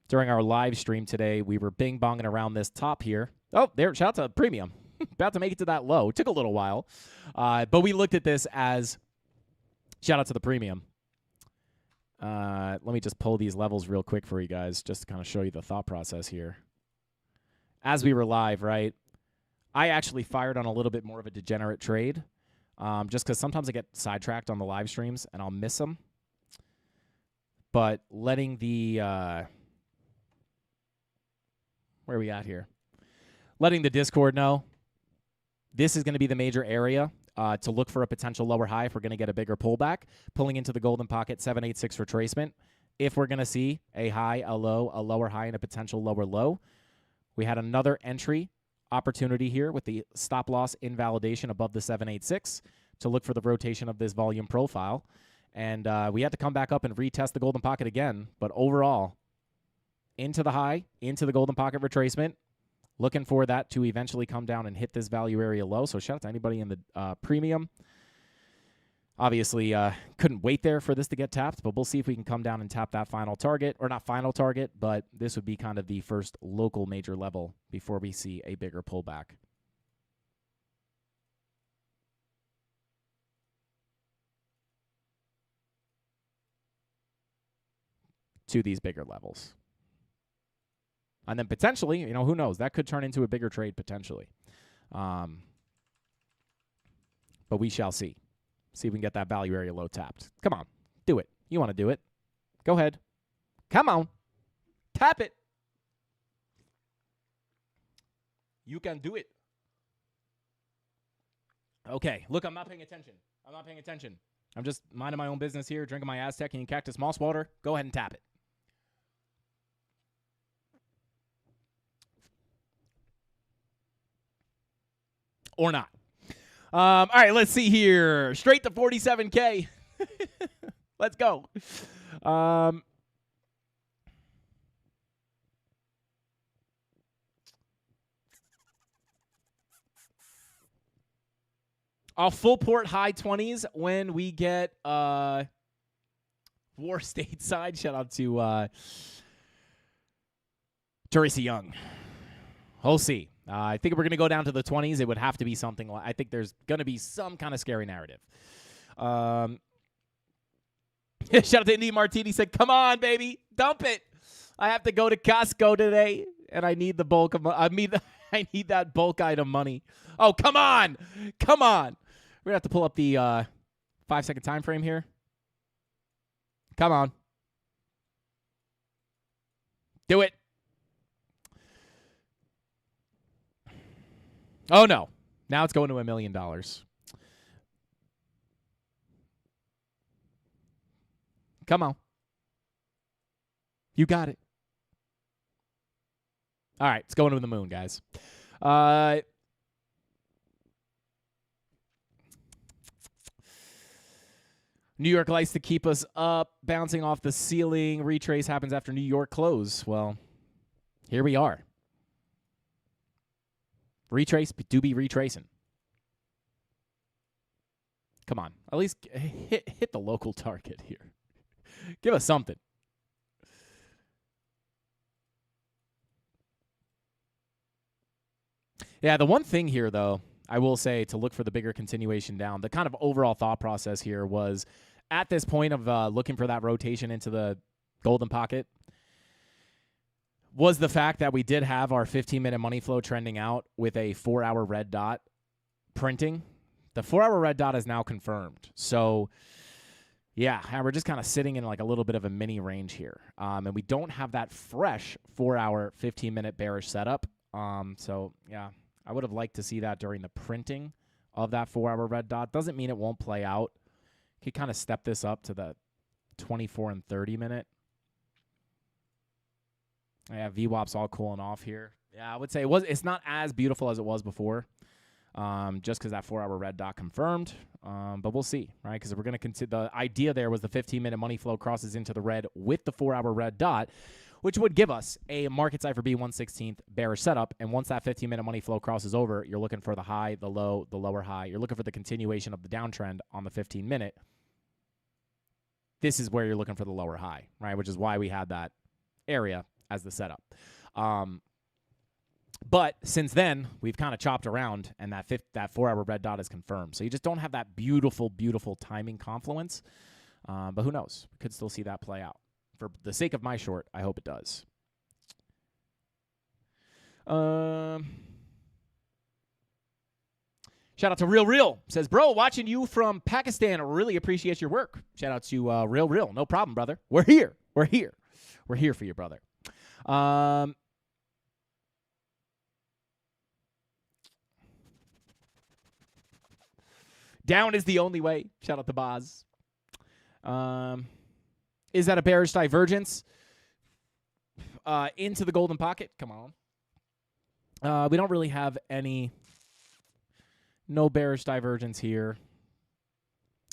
S4: During our live stream today, we were bing-bonging around this top here. Oh, there, shout out to premium. About to make it to that low. It took a little while. But we looked at this as, shout out to the premium. Let me just pull these levels real quick for you guys, just to kind of show you the thought process here. As we were live, right, I actually fired on a little bit more of a degenerate trade. just because sometimes I get sidetracked on the live streams and I'll miss them. But letting the where are we at here? Letting the Discord know this is going to be the major area to look for a potential lower high if we're going to get a bigger pullback. Pulling into the golden pocket, 786 retracement. If we're going to see a high, a low, a lower high, and a potential lower low. We had another entry opportunity here with the stop loss invalidation above the 786 to look for the rotation of this volume profile. And we had to come back up and retest the golden pocket again. But overall, into the high, into the golden pocket retracement, looking for that to eventually come down and hit this value area low. So shout out to anybody in the premium. Obviously, couldn't wait there for this to get tapped, but we'll see if we can come down and tap that final target. Or not final target, but this would be kind of the first local major level before we see a bigger pullback. To these bigger levels. And then potentially, you know, who knows? That could turn into a bigger trade potentially. But we shall see. See if we can get that value area low tapped. Come on. Do it. You want to do it. Go ahead. Come on. Tap it. You can do it. Okay. Look, I'm not paying attention. I'm just minding my own business here, drinking my Aztec and Cactus Moss water. Go ahead and tap it. Or not. All right, let's see here. Straight to 47K. Let's go. I'll full port high 20s when we get War stateside. Shout out to Teresa Young. We'll see. I think if we're going to go down to the 20s, it would have to be something like, I think there's going to be some kind of scary narrative. Shout out to Indy Martini, said, come on, baby, dump it. I have to go to Costco today, and I need the bulk of I need that bulk item money. Oh, come on. Come on. We're going to have to pull up the 5-second time frame here. Come on. Do it. Oh, no. Now it's going to $1 million. Come on. You got it. All right. It's going to the moon, guys. New York likes to keep us up, bouncing off the ceiling. Retrace happens after New York close. Well, here we are. Retrace, do be retracing. Come on. At least hit the local target here. Give us something. Yeah, the one thing here, though, I will say to look for the bigger continuation down, the kind of overall thought process here was at this point of looking for that rotation into the golden pocket, was the fact that we did have our 15-minute money flow trending out with a 4-hour red dot printing. The 4-hour red dot is now confirmed. So, yeah, we're just kind of sitting in like a little bit of a mini range here. And we don't have that fresh 4-hour, 15-minute bearish setup. So, yeah, I would have liked to see that during the printing of that 4-hour red dot. Doesn't mean it won't play out. Could kind of step this up to the 24 and 30-minute. Yeah, VWAP's all cooling off here. Yeah, I would say it's not as beautiful as it was before, just because that 4-hour red dot confirmed. But we'll see, right? Because we're going to consider the idea there was the 15-minute money flow crosses into the red with the 4-hour red dot, which would give us a market cipher B1/16 bearish setup. And once that 15-minute money flow crosses over, you're looking for the high, the low, the lower high. You're looking for the continuation of the downtrend on the 15-minute. This is where you're looking for the lower high, right? Which is why we had that area as the setup. But since then, we've kind of chopped around, and that 4-hour red dot is confirmed. So you just don't have that beautiful, beautiful timing confluence. But who knows? We could still see that play out. For the sake of my short, I hope it does. Shout out to Real Real. Says, bro, watching you from Pakistan. Really appreciate your work. Shout out to Real Real. No problem, brother. We're here. We're here. We're here for you, brother. Down is the only way. Shout out to Boz. Is that a bearish divergence? Into the golden pocket? Come on. We don't really have any... No bearish divergence here.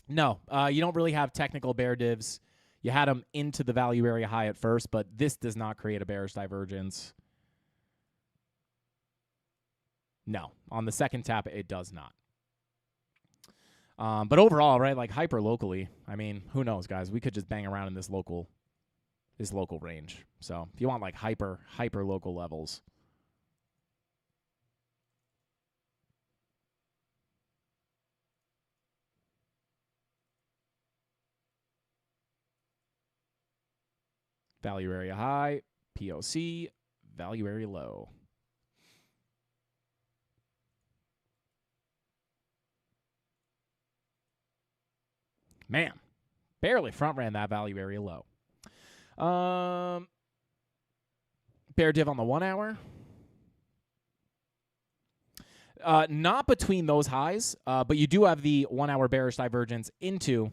S4: No, you don't really have technical bear divs. You had them into the value area high at first, but this does not create a bearish divergence. No, on the second tap, it does not. But overall, right, like hyper locally, I mean, who knows, guys? We could just bang around in this local range. So if you want like hyper local levels. Value area high, POC, value area low. Man, barely front ran that value area low. Bear div on the 1 hour. Not between those highs, but you do have the 1 hour bearish divergence into.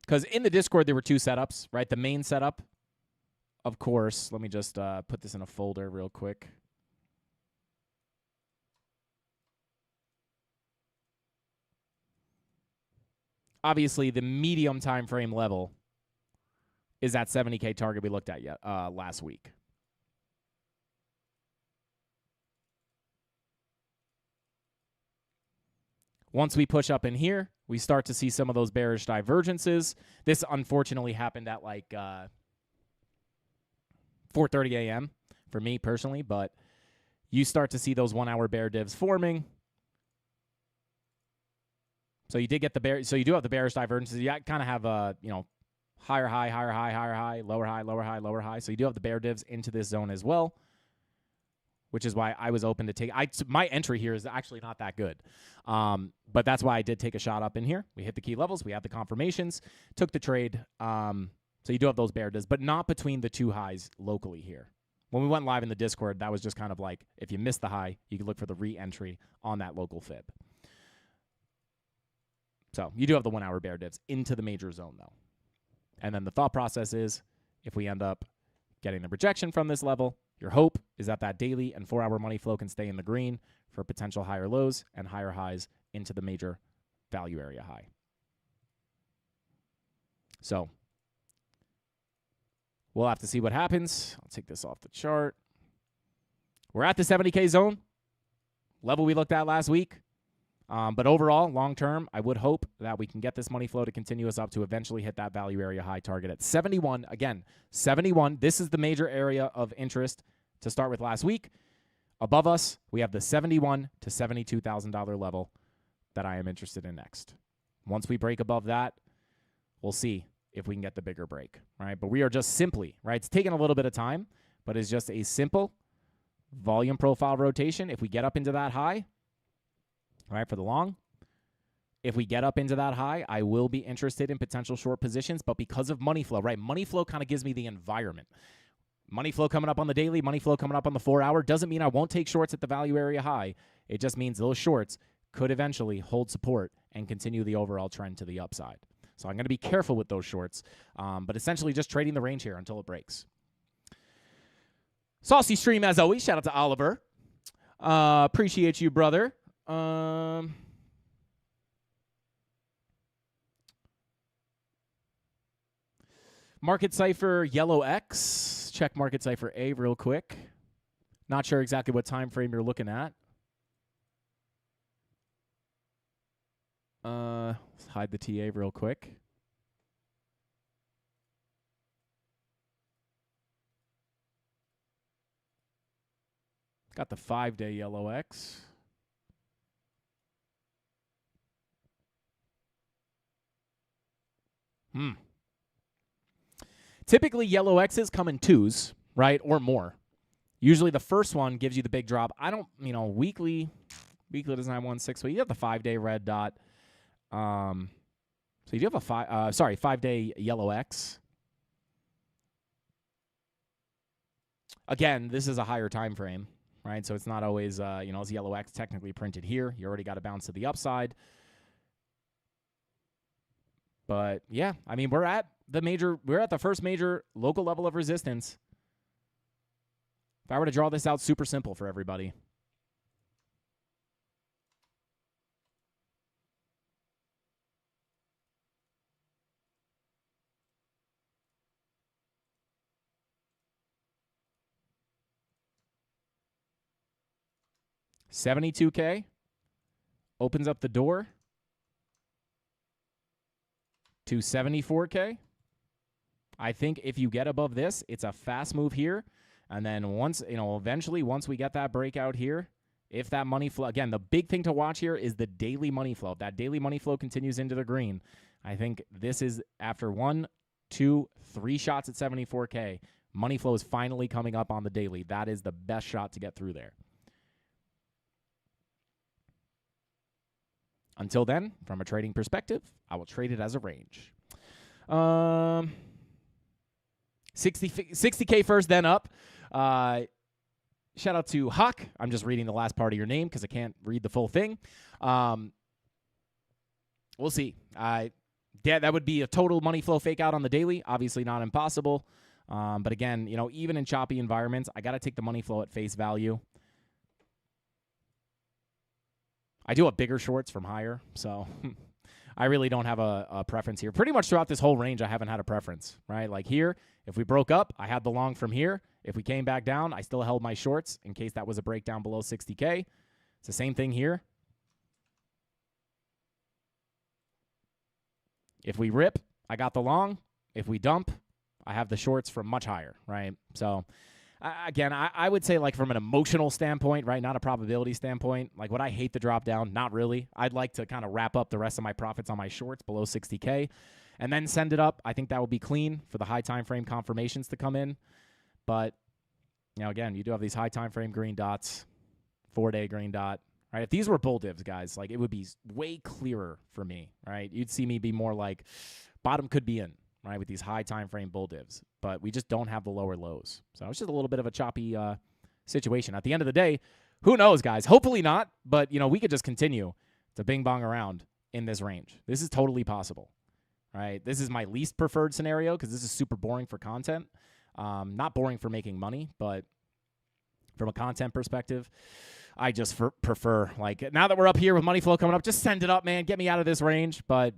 S4: Because in the Discord, there were two setups, right? The main setup, of course. Let me just put this in a folder real quick. Obviously, the medium time frame level is that 70K target we looked at last week. Once we push up in here, we start to see some of those bearish divergences. This unfortunately happened at like 4:30 a.m. for me personally, but you start to see those 1 hour bear divs forming. So you did get the bear. So you do have the bearish divergences. You kind of have a higher high, higher high, higher high, lower high, lower high, lower high. So you do have the bear divs into this zone as well, which is why I was open to take. My entry here is actually not that good, but that's why I did take a shot up in here. We hit the key levels. We had the confirmations. Took the trade. So you do have those bear divs, but not between the two highs locally here. When we went live in the Discord, that was just kind of like if you missed the high, you could look for the re-entry on that local fib. So you do have the 1 hour bear divs into the major zone, though. And then the thought process is if we end up getting the rejection from this level, your hope is that that daily and 4 hour money flow can stay in the green for potential higher lows and higher highs into the major value area high. So we'll have to see what happens. I'll take this off the chart. We're at the 70K zone, level we looked at last week. But overall, long term, I would hope that we can get this money flow to continue us up to eventually hit that value area high target at 71. Again, 71. This is the major area of interest to start with last week. Above us, we have the $71,000 to $72,000 level that I am interested in next. Once we break above that, we'll see if we can get the bigger break, right? But we are just simply, right? It's taken a little bit of time, but it's just a simple volume profile rotation. If we get up into that high, all right, for the long, if we get up into that high, I will be interested in potential short positions, but because of money flow, right? Money flow kind of gives me the environment. Money flow coming up on the daily, money flow coming up on the 4 hour doesn't mean I won't take shorts at the value area high. It just means those shorts could eventually hold support and continue the overall trend to the upside. So I'm going to be careful with those shorts, but essentially just trading the range here until it breaks. Saucy stream as always. Shout out to Oliver. Appreciate you, brother. Market Cipher Yellow X. Check Market Cipher A real quick. Not sure exactly what time frame you're looking at. Let's hide the TA real quick. Got the 5-day Yellow X. Typically, yellow X's come in twos, right, or more. Usually the first one gives you the big drop. I don't, weekly doesn't have 1 6 week. You have the 5-day red dot. So you do have a 5-day yellow X. Again, this is a higher time frame, right? So it's not always, it's yellow X technically printed here. You already got to bounce to the upside. But yeah, I mean, we're at the first major local level of resistance. If I were to draw this out, super simple for everybody. $72K opens up the door to $74K. I think if you get above this, it's a fast move here. And then eventually, once we get that breakout here, if that money flow, again, the big thing to watch here is the daily money flow. If that daily money flow continues into the green, I think this is after 1, 2, 3 shots at 74K, money flow is finally coming up on the daily. That is the best shot to get through there. Until then, from a trading perspective, I will trade it as a range. 60K first, then up. Shout out to Huck. I'm just reading the last part of your name because I can't read the full thing. We'll see. That would be a total money flow fake out on the daily. Obviously not impossible. But again, even in choppy environments, I got to take the money flow at face value. I do have bigger shorts from higher, so I really don't have a preference here. Pretty much throughout this whole range, I haven't had a preference, right? Like here, if we broke up, I had the long from here. If we came back down, I still held my shorts in case that was a breakdown below 60K. It's the same thing here. If we rip, I got the long. If we dump, I have the shorts from much higher, right? So again, I would say, like, from an emotional standpoint, right, not a probability standpoint, like, would I hate the drop down? Not really. I'd like to kind of wrap up the rest of my profits on my shorts below 60K and then send it up. I think that would be clean for the high time frame confirmations to come in. But, again, you do have these high time frame green dots, 4-day green dot, right? If these were bull divs, guys, like, it would be way clearer for me, right? You'd see me be more like bottom could be in, right, with these high time frame bull divs. But we just don't have the lower lows. So it's just a little bit of a choppy situation. At the end of the day, who knows, guys? Hopefully not, but, we could just continue to bing-bong around in this range. This is totally possible, right? This is my least preferred scenario because this is super boring for content. Not boring for making money, but from a content perspective, I just prefer, like, now that we're up here with money flow coming up, just send it up, man. Get me out of this range. But,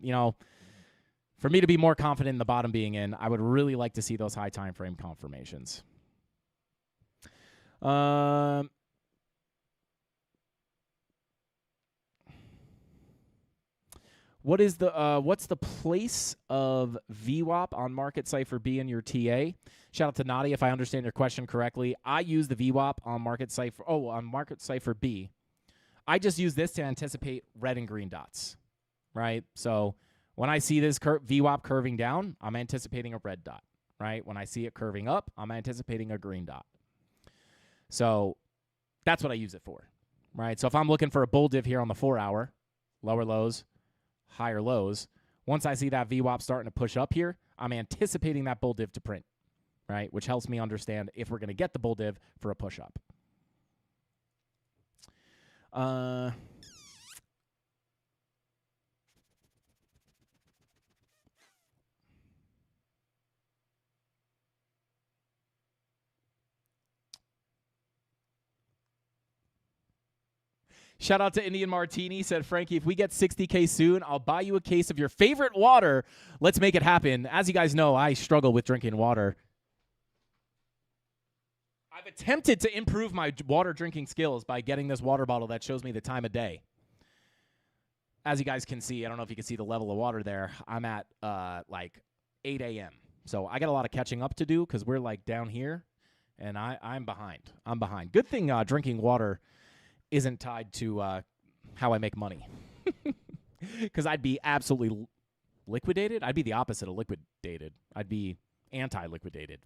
S4: for me to be more confident in the bottom being in, I would really like to see those high time frame confirmations. What's the place of VWAP on Market Cipher B in your TA? Shout out to Nadi if I understand your question correctly. I use the VWAP on Market Cipher B. I just use this to anticipate red and green dots, right? So when I see this VWAP curving down, I'm anticipating a red dot, right? When I see it curving up, I'm anticipating a green dot. So that's what I use it for, right? So if I'm looking for a bull div here on the 4-hour, lower lows, higher lows, once I see that VWAP starting to push up here, I'm anticipating that bull div to print, right? Which helps me understand if we're going to get the bull div for a push up. Shout out to Indian Martini. Said, Frankie, if we get 60K soon, I'll buy you a case of your favorite water. Let's make it happen. As you guys know, I struggle with drinking water. I've attempted to improve my water drinking skills by getting this water bottle that shows me the time of day. As you guys can see, I don't know if you can see the level of water there. I'm at like 8 a.m. So I got a lot of catching up to do because we're like down here, and I'm behind. I'm behind. Good thing drinking water isn't tied to how I make money. Because I'd be absolutely liquidated. I'd be the opposite of liquidated. I'd be anti-liquidated.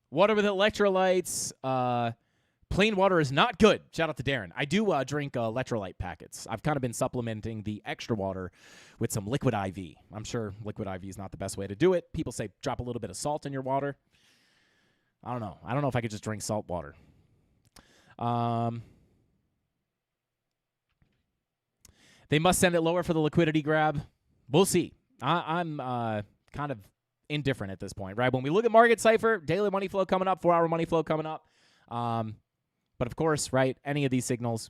S4: Water with electrolytes. Plain water is not good. Shout out to Darren. I do drink electrolyte packets. I've kind of been supplementing the extra water with some liquid IV. I'm sure liquid IV is not the best way to do it. People say drop a little bit of salt in your water. I don't know. I don't know if I could just drink salt water. They must send it lower for the liquidity grab. We'll see. I'm kind of indifferent at this point, right? When we look at market cipher, daily money flow coming up, 4-hour money flow coming up. But of course, right, any of these signals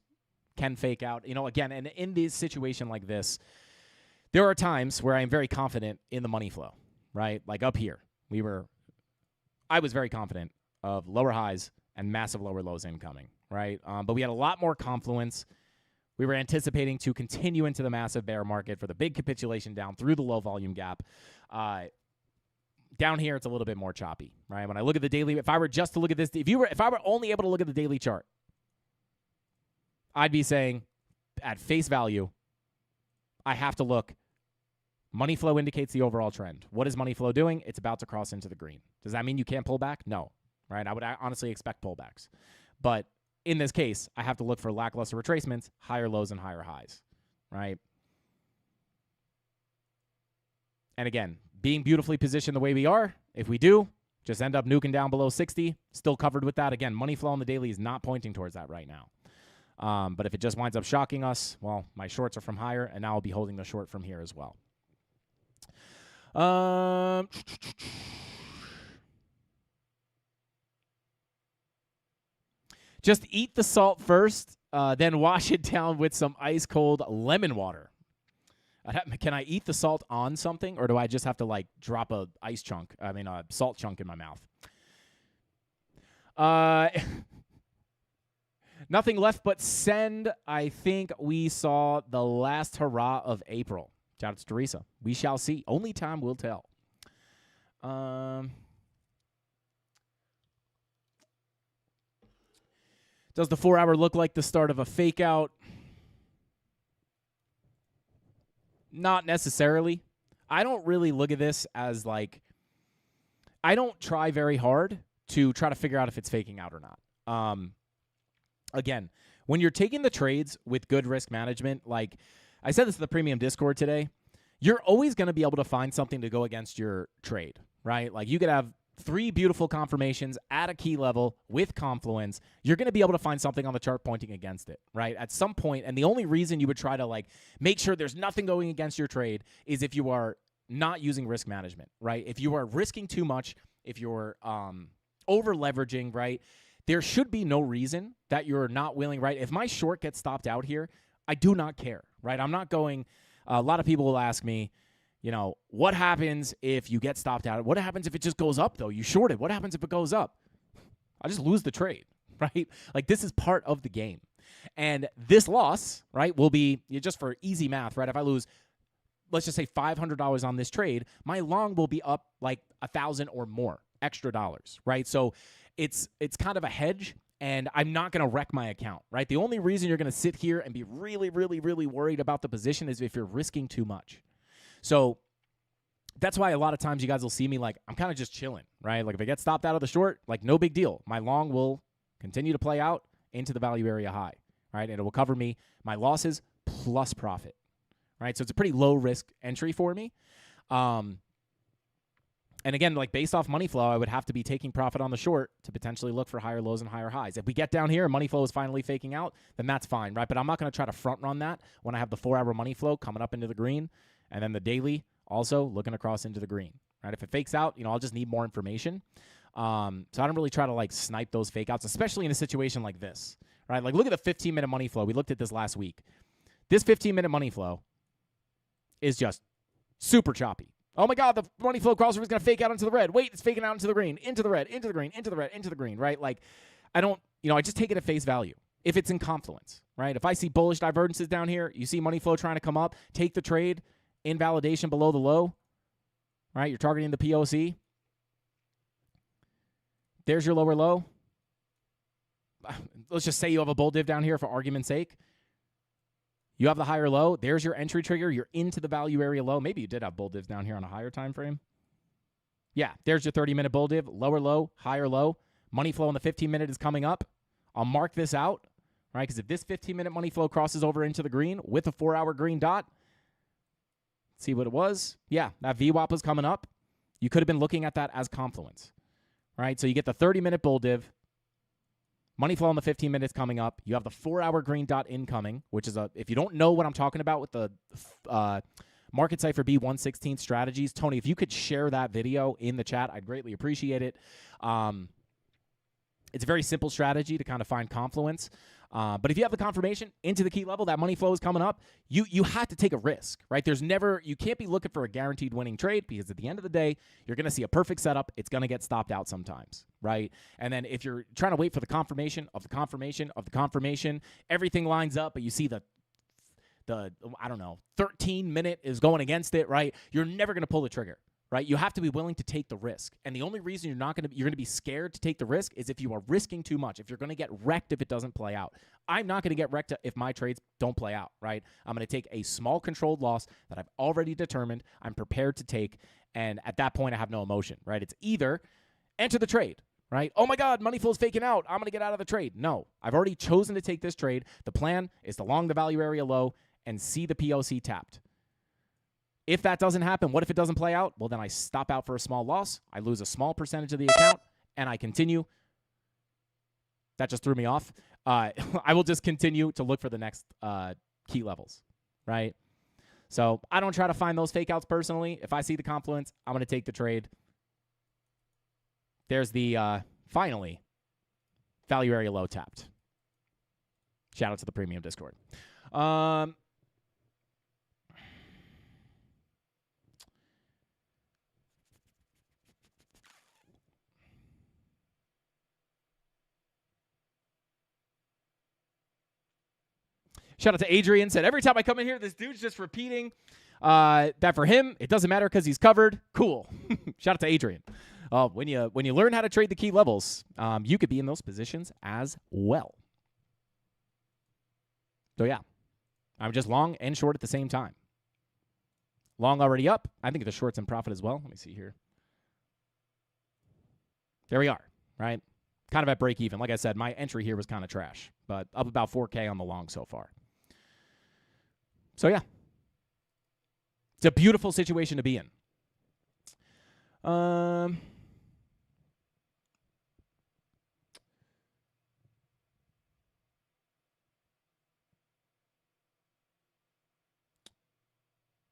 S4: can fake out. You know, again, and in this situation like this, there are times where I am very confident in the money flow, right? Like up here, I was very confident of lower highs and massive lower lows incoming, right? But we had a lot more confluence. We were anticipating to continue into the massive bear market for the big capitulation down through the low volume gap. Down here, it's a little bit more choppy, right? When I look at the daily, if I were just to look at this, if I were only able to look at the daily chart, I'd be saying at face value, I have to look. Money flow indicates the overall trend. What is money flow doing? It's about to cross into the green. Does that mean you can't pull back? No, right? I would honestly expect pullbacks. But in this case, I have to look for lackluster retracements, higher lows and higher highs, right? And again, being beautifully positioned the way we are, if we do, just end up nuking down below 60, still covered with that. Again, money flow on the daily is not pointing towards that right now. But if it just winds up shocking us, well, my shorts are from higher, and now I'll be holding the short from here as well. Just eat the salt first, then wash it down with some ice-cold lemon water. Can I eat the salt on something, or do I just have to, like, drop a salt chunk in my mouth? Nothing left but send. I think we saw the last hurrah of April. Shout out to Teresa. We shall see. Only time will tell. Does the 4-hour look like the start of a fake out? Not necessarily. I don't really look at this as like, I don't try very hard to try to figure out if it's faking out or not. Again, when you're taking the trades with good risk management, like I said this in the premium Discord today, you're always going to be able to find something to go against your trade, right? Like you could have 3 beautiful confirmations at a key level with confluence. You're going to be able to find something on the chart pointing against it, right? At some point, and the only reason you would try to like make sure there's nothing going against your trade is if you are not using risk management, right? If you are risking too much, if you're over leveraging, right? There should be no reason that you're not willing, right? If my short gets stopped out here, I do not care, right? I'm not going, a lot of people will ask me, you know, what happens if you get stopped out? What happens if it just goes up, though? You shorted. What happens if it goes up? I just lose the trade, right? Like, this is part of the game. And this loss, right, will be, just for easy math, right? If I lose, let's just say $500 on this trade, my long will be up like $1,000 or more extra dollars, right? So it's kind of a hedge, and I'm not going to wreck my account, right? The only reason you're going to sit here and be really, really, really worried about the position is if you're risking too much. So that's why a lot of times you guys will see me like, I'm kind of just chilling, right? Like if I get stopped out of the short, like no big deal. My long will continue to play out into the value area high, right? And it will cover me my losses plus profit, right? So it's a pretty low risk entry for me. And again, like based off money flow, I would have to be taking profit on the short to potentially look for higher lows and higher highs. If we get down here and money flow is finally faking out, then that's fine, right? But I'm not going to try to front run that when I have the 4-hour money flow coming up into the green. And then the daily also looking across into the green, right? If it fakes out, I'll just need more information. So I don't really try to like snipe those fake outs, especially in a situation like this, right? Like look at the 15-minute money flow. We looked at this last week. This 15-minute money flow is just super choppy. Oh my God, the money flow crossover is going to fake out into the red. Wait, it's faking out into the green, into the red, into the green, into the red, into the green, right? Like I don't, I just take it at face value. If it's in confluence, right? If I see bullish divergences down here, you see money flow trying to come up, take the trade, invalidation below the low, right? You're targeting the POC. There's your lower low. let's just say you have a bull div down here for argument's sake. You have the higher low. There's your entry trigger. You're into the value area low. Maybe you did have bull divs down here on a higher time frame. Yeah, there's your 30-minute bull div. Lower low, higher low. Money flow in the 15-minute is coming up. I'll mark this out, right? Because if this 15-minute money flow crosses over into the green with a 4-hour green dot, see what it was? Yeah, that VWAP was coming up. You could have been looking at that as confluence, right? So you get the 30-minute bull div. Money flow in the 15 minutes coming up. You have the 4-hour green dot incoming, which is if you don't know what I'm talking about with the Market Cipher B116 strategies, Tony, if you could share that video in the chat, I'd greatly appreciate it. It's a very simple strategy to kind of find confluence. But if you have the confirmation into the key level, that money flow is coming up, you have to take a risk, right? You can't be looking for a guaranteed winning trade because at the end of the day, you're going to see a perfect setup. It's going to get stopped out sometimes, right? And then if you're trying to wait for the confirmation of the confirmation of the confirmation, everything lines up, but you see the 13-minute is going against it, right? You're never going to pull the trigger. Right? You have to be willing to take the risk. And the only reason you're going to be scared to take the risk is if you are risking too much, if you're going to get wrecked if it doesn't play out. I'm not going to get wrecked if my trades don't play out, right? I'm going to take a small controlled loss that I've already determined I'm prepared to take, and at that point I have no emotion, right? It's either enter the trade, right? Oh my God, money flow's faking out. I'm going to get out of the trade. No, I've already chosen to take this trade. The plan is to long the value area low and see the POC tapped. If that doesn't happen, what if it doesn't play out? Well, then I stop out for a small loss. I lose a small percentage of the account, and I continue. That just threw me off. I will just continue to look for the next key levels, right? So I don't try to find those fake outs personally. If I see the confluence, I'm going to take the trade. There's the, finally, value area low tapped. Shout out to the premium Discord. Shout out to Adrian. Said, every time I come in here, this dude's just repeating that for him, it doesn't matter because he's covered. Cool. Shout out to Adrian. When you learn how to trade the key levels, you could be in those positions as well. So, yeah, I'm just long and short at the same time. Long already up. I think the short's in profit as well. Let me see here. There we are, right? Kind of at break even. Like I said, my entry here was kind of trash, but up about 4K on the long so far. So, yeah. It's a beautiful situation to be in.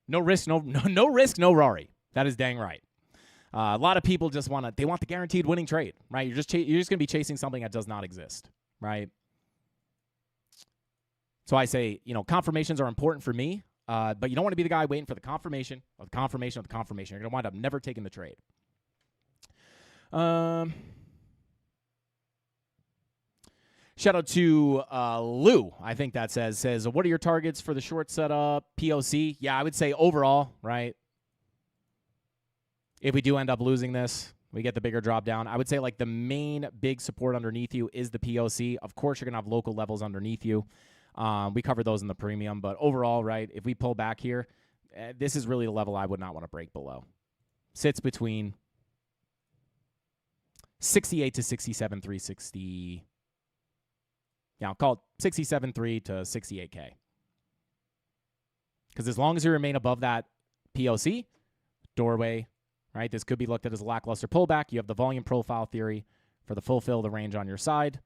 S4: No risk, no risk, no Rari. That is dang right. A lot of people just want the guaranteed winning trade, right? You're just going to be chasing something that does not exist, right? So I say, confirmations are important for me, but you don't want to be the guy waiting for the confirmation of the confirmation of the confirmation. You're going to wind up never taking the trade. Shout out to Lou, I think that says, what are your targets for the short setup, POC? Yeah, I would say overall, right? If we do end up losing this, we get the bigger drop down. I would say like the main big support underneath you is the POC. Of course, you're going to have local levels underneath you. We covered those in the premium, but overall, right, if we pull back here, this is really the level I would not want to break below. Sits between 68 to 67, 360. Yeah, I'll call it 67.3 to 68K. Because as long as you remain above that POC, doorway, right, this could be looked at as a lackluster pullback. You have the volume profile theory for the fulfill of the range on your side.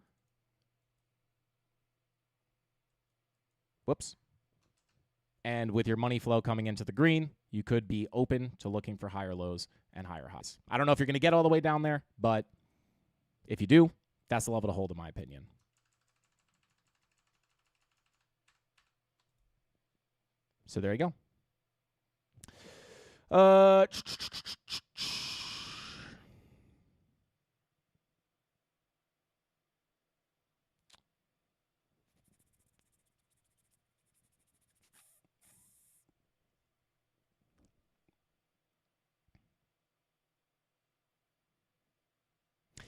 S4: Whoops. And with your money flow coming into the green, you could be open to looking for higher lows and higher highs. I don't know if you're going to get all the way down there, but if you do, that's the level to hold in my opinion. So there you go.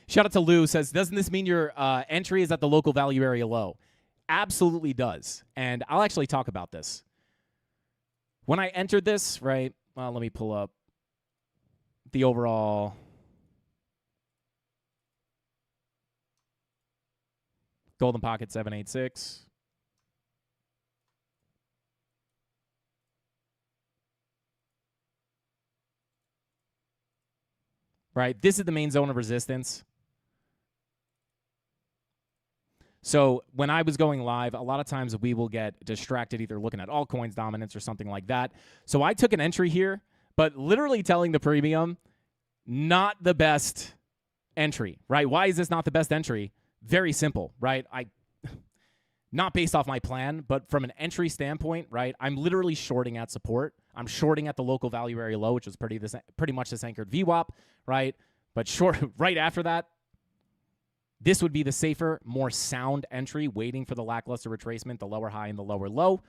S4: Shout out to Lou, says, doesn't this mean your entry is at the local value area low? Absolutely does. And I'll actually talk about this. When I entered this, right, well, let me pull up the overall Golden Pocket 786. Right, this is the main zone of resistance. So when I was going live, a lot of times we will get distracted either looking at altcoins dominance or something like that. So I took an entry here, but literally telling the premium, not the best entry, right? Why is this not the best entry? Very simple, right? Not based off my plan, but from an entry standpoint, right? I'm literally shorting at support. I'm shorting at the local value area low, which was pretty much this anchored VWAP, right? But short right after that, this would be the safer, more sound entry, waiting for the lackluster retracement, the lower high and the lower low.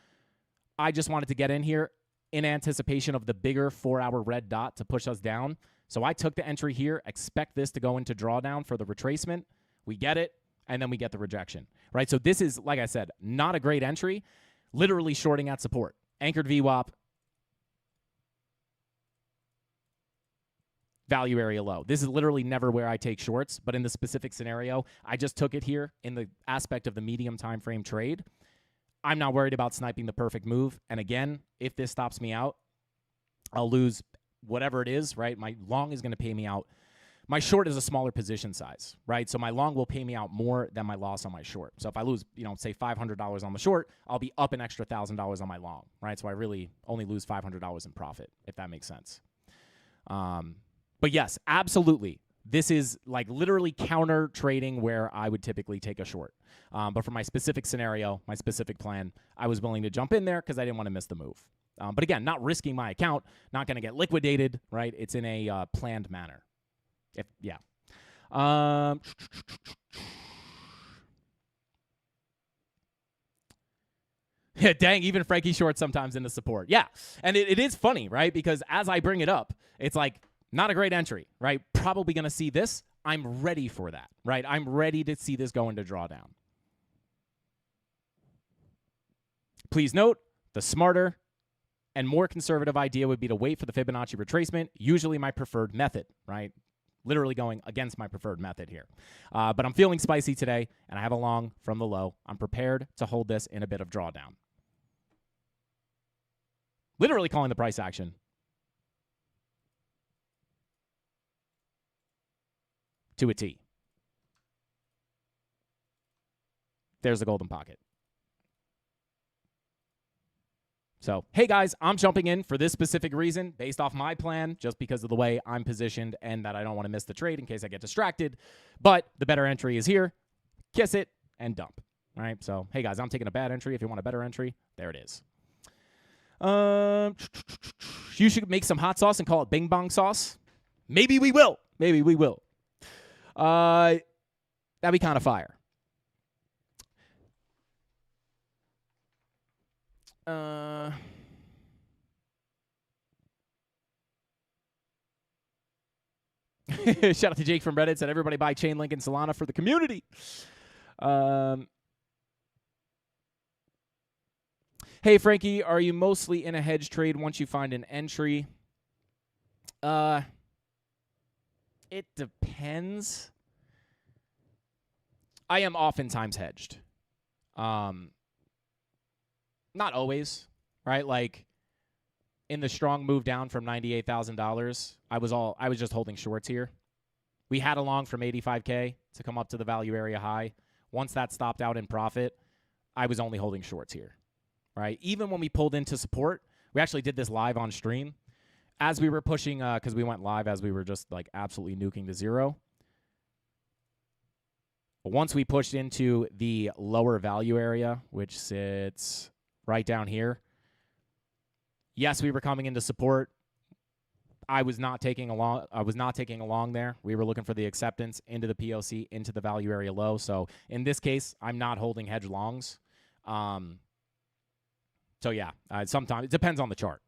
S4: I just wanted to get in here in anticipation of the bigger 4-hour red dot to push us down. So I took the entry here, expect this to go into drawdown for the retracement. We get it, and then we get the rejection, right? So this is, like I said, not a great entry, literally shorting at support. Anchored VWAP, value area low. This is literally never where I take shorts, but in the specific scenario, I just took it here in the aspect of the medium time frame trade. I'm not worried about sniping the perfect move. And again, if this stops me out, I'll lose whatever it is, right? My long is going to pay me out. My short is a smaller position size, right? So my long will pay me out more than my loss on my short. So if I lose, say $500 on the short, I'll be up an extra $1,000 on my long, right? So I really only lose $500 in profit, if that makes sense. But yes, absolutely. This is like literally counter trading where I would typically take a short. But for my specific scenario, my specific plan, I was willing to jump in there because I didn't want to miss the move. But again, not risking my account, not going to get liquidated, right? It's in a planned manner. Yeah, dang, even Frankie short sometimes in the support. Yeah, and it is funny, right? Because as I bring it up, it's like, not a great entry, right? Probably going to see this. I'm ready for that, right? I'm ready to see this go into drawdown. Please note, the smarter and more conservative idea would be to wait for the Fibonacci retracement, usually my preferred method, right? Literally going against my preferred method here. But I'm feeling spicy today, and I have a long from the low. I'm prepared to hold this in a bit of drawdown. Literally calling the price action. To a T. There's the golden pocket. So, hey guys, I'm jumping in for this specific reason, based off my plan, just because of the way I'm positioned and that I don't want to miss the trade in case I get distracted. But the better entry is here. Kiss it and dump. All right, so, hey guys, I'm taking a bad entry. If you want a better entry, there it is. You should make some hot sauce and call it Bing Bong sauce. Maybe we will. Maybe we will. That'd be kind of fire. Shout out to Jake from Reddit. Said everybody buy Chainlink and Solana for the community. Hey, Frankie, are you mostly in a hedge trade once you find an entry? It depends. I am oftentimes hedged. Not always, right? Like in the strong move down from $98,000, I was just holding shorts here. We had a long from 85K to come up to the value area high. Once that stopped out in profit, I was only holding shorts here, right? Even when we pulled into support, we actually did this live on stream. As we were pushing, because we went live as we were just like absolutely nuking to zero. Once we pushed into the lower value area, which sits right down here, yes, we were coming into support. I was not taking along there. We were looking for the acceptance into the POC, into the value area low. So in this case, I'm not holding hedge longs. So yeah, sometimes it depends on the chart.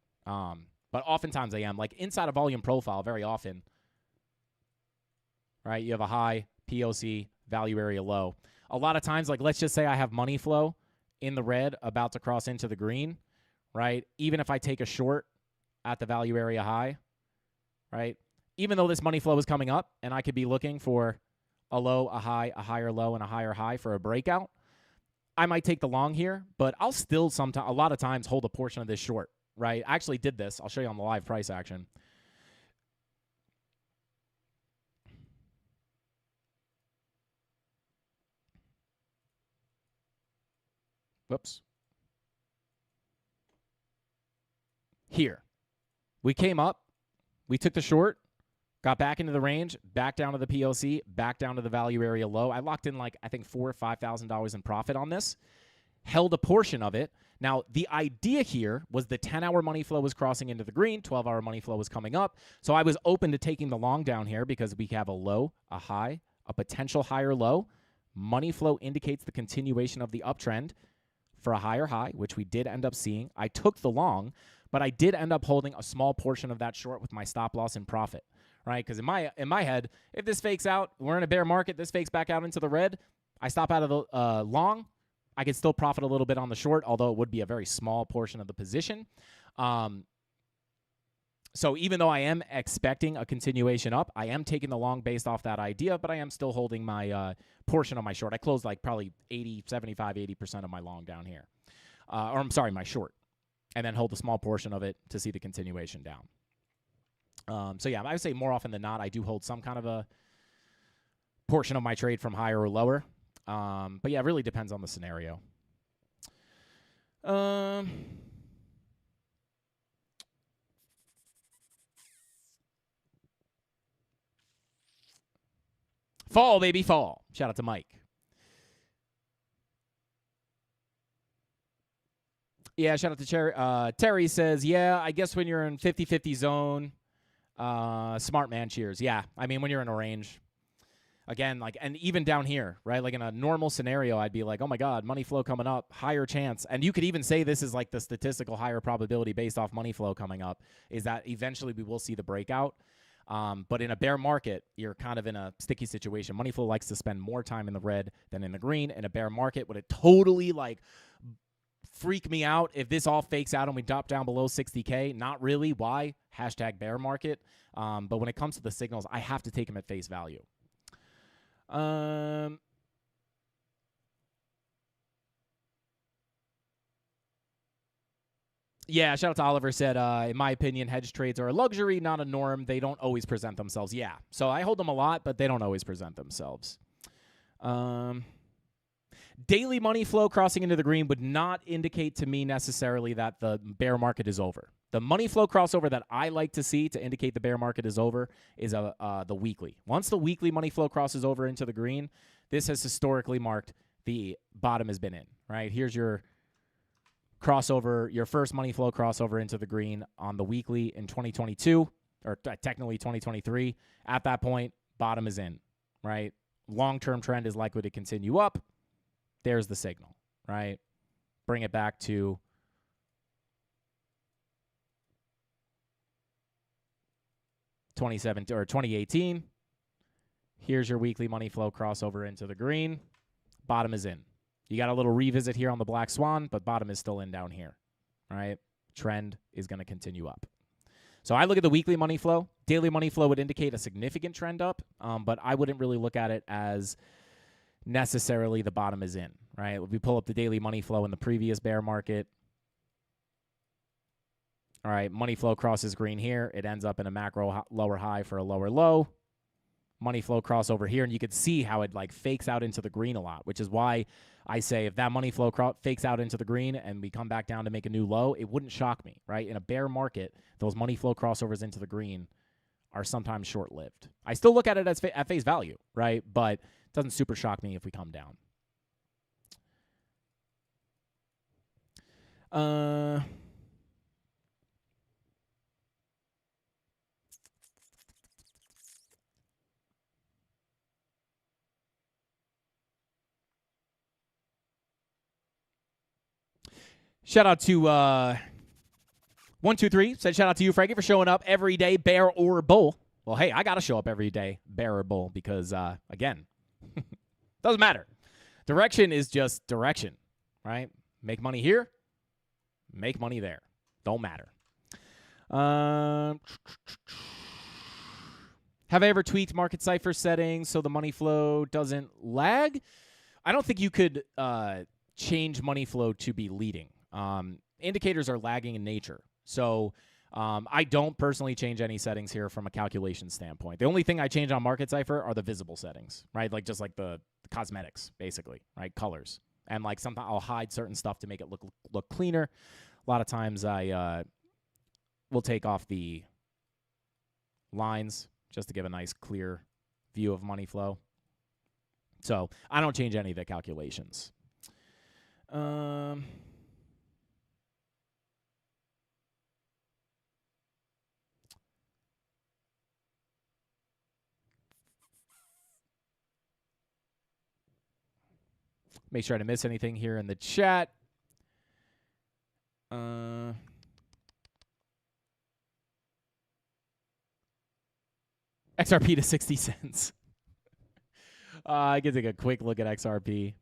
S4: But oftentimes I am. Like inside a volume profile, very often, right? You have a high, POC, value area low. A lot of times, like let's just say I have money flow in the red about to cross into the green, right? Even if I take a short at the value area high, right? Even though this money flow is coming up and I could be looking for a low, a high, a higher low, and a higher high for a breakout, I might take the long here, but I'll still a lot of times hold a portion of this short, right? I actually did this. I'll show you on the live price action. Whoops. Here. We came up. We took the short. Got back into the range, back down to the POC, back down to the value area low. I locked in like, I think $4,000 or $5,000 in profit on this. Held a portion of it. Now, the idea here was the 10-hour money flow was crossing into the green, 12-hour money flow was coming up. So I was open to taking the long down here because we have a low, a high, a potential higher low. Money flow indicates the continuation of the uptrend for a higher high, which we did end up seeing. I took the long, but I did end up holding a small portion of that short with my stop loss in profit. Right, because in my head, if this fakes out, we're in a bear market, this fakes back out into the red, I stop out of the long, I could still profit a little bit on the short, although it would be a very small portion of the position. So even though I am expecting a continuation up, I am taking the long based off that idea, but I am still holding my portion of my short. I closed like probably 80% of my long down here. Or I'm sorry, my short. And then hold a small portion of it to see the continuation down. So yeah, I would say more often than not, I do hold some kind of a portion of my trade from higher or lower. But yeah, it really depends on the scenario. Fall, baby, fall. Shout out to Mike. Yeah, shout out to Terry. Terry says, yeah, I guess when you're in 50-50 zone, smart man cheers. Yeah, I mean, when you're in a range, again, like, and even down here, right? Like in a normal scenario, I'd be like, oh my God, money flow coming up, higher chance. And you could even say this is like the statistical higher probability based off money flow coming up, is that eventually we will see the breakout. But in a bear market, you're kind of in a sticky situation. Money flow likes to spend more time in the red than in the green. In a bear market, would it totally like freak me out if this all fakes out and we drop down below 60K? Not really. Why? Hashtag bear market. But when it comes to the signals, I have to take them at face value. Yeah, shout out to Oliver said, in my opinion, hedge trades are a luxury, not a norm. They don't always present themselves. Yeah, so I hold them a lot, but they don't always present themselves. Daily money flow crossing into the green would not indicate to me necessarily that the bear market is over. The money flow crossover that I like to see to indicate the bear market is over is the weekly. Once the weekly money flow crosses over into the green, this has historically marked the bottom has been in, right? Here's your crossover, your first money flow crossover into the green on the weekly in 2022, or technically 2023. At that point, bottom is in, right? Long-term trend is likely to continue up. There's the signal, right? Bring it back to or 2018. Here's your weekly money flow crossover into the green. Bottom is in. You got a little revisit here on the black swan, but bottom is still in down here, right? Trend is going to continue up. So I look at the weekly money flow. Daily money flow would indicate a significant trend up, but I wouldn't really look at it as necessarily the bottom is in, right? If we pull up the daily money flow in the previous bear market, all right, money flow crosses green here. It ends up in a macro lower high for a lower low. Money flow crossover here, and you could see how it like fakes out into the green a lot, which is why I say if that money flow fakes out into the green and we come back down to make a new low, it wouldn't shock me, right? In a bear market, those money flow crossovers into the green are sometimes short-lived. I still look at it as at face value, right? But it doesn't super shock me if we come down. Shout out to 123. Said shout out to you, Frankie, for showing up every day, bear or bull. Well, hey, I got to show up every day, bear or bull, because, again, Doesn't matter. Direction is just direction, right? Make money here, make money there. Don't matter. Have I ever tweaked market cipher settings so the money flow doesn't lag? I don't think you could change money flow to be leading. Indicators are lagging in nature. So I don't personally change any settings here from a calculation standpoint. The only thing I change on market cipher are the visible settings, right? Like just like the cosmetics, basically, right? Colors. And like sometimes I'll hide certain stuff to make it look cleaner. A lot of times I will take off the lines just to give a nice clear view of money flow. So I don't change any of the calculations. Make sure I didn't miss anything here in the chat. XRP to 60 cents. I can take a quick look at XRP.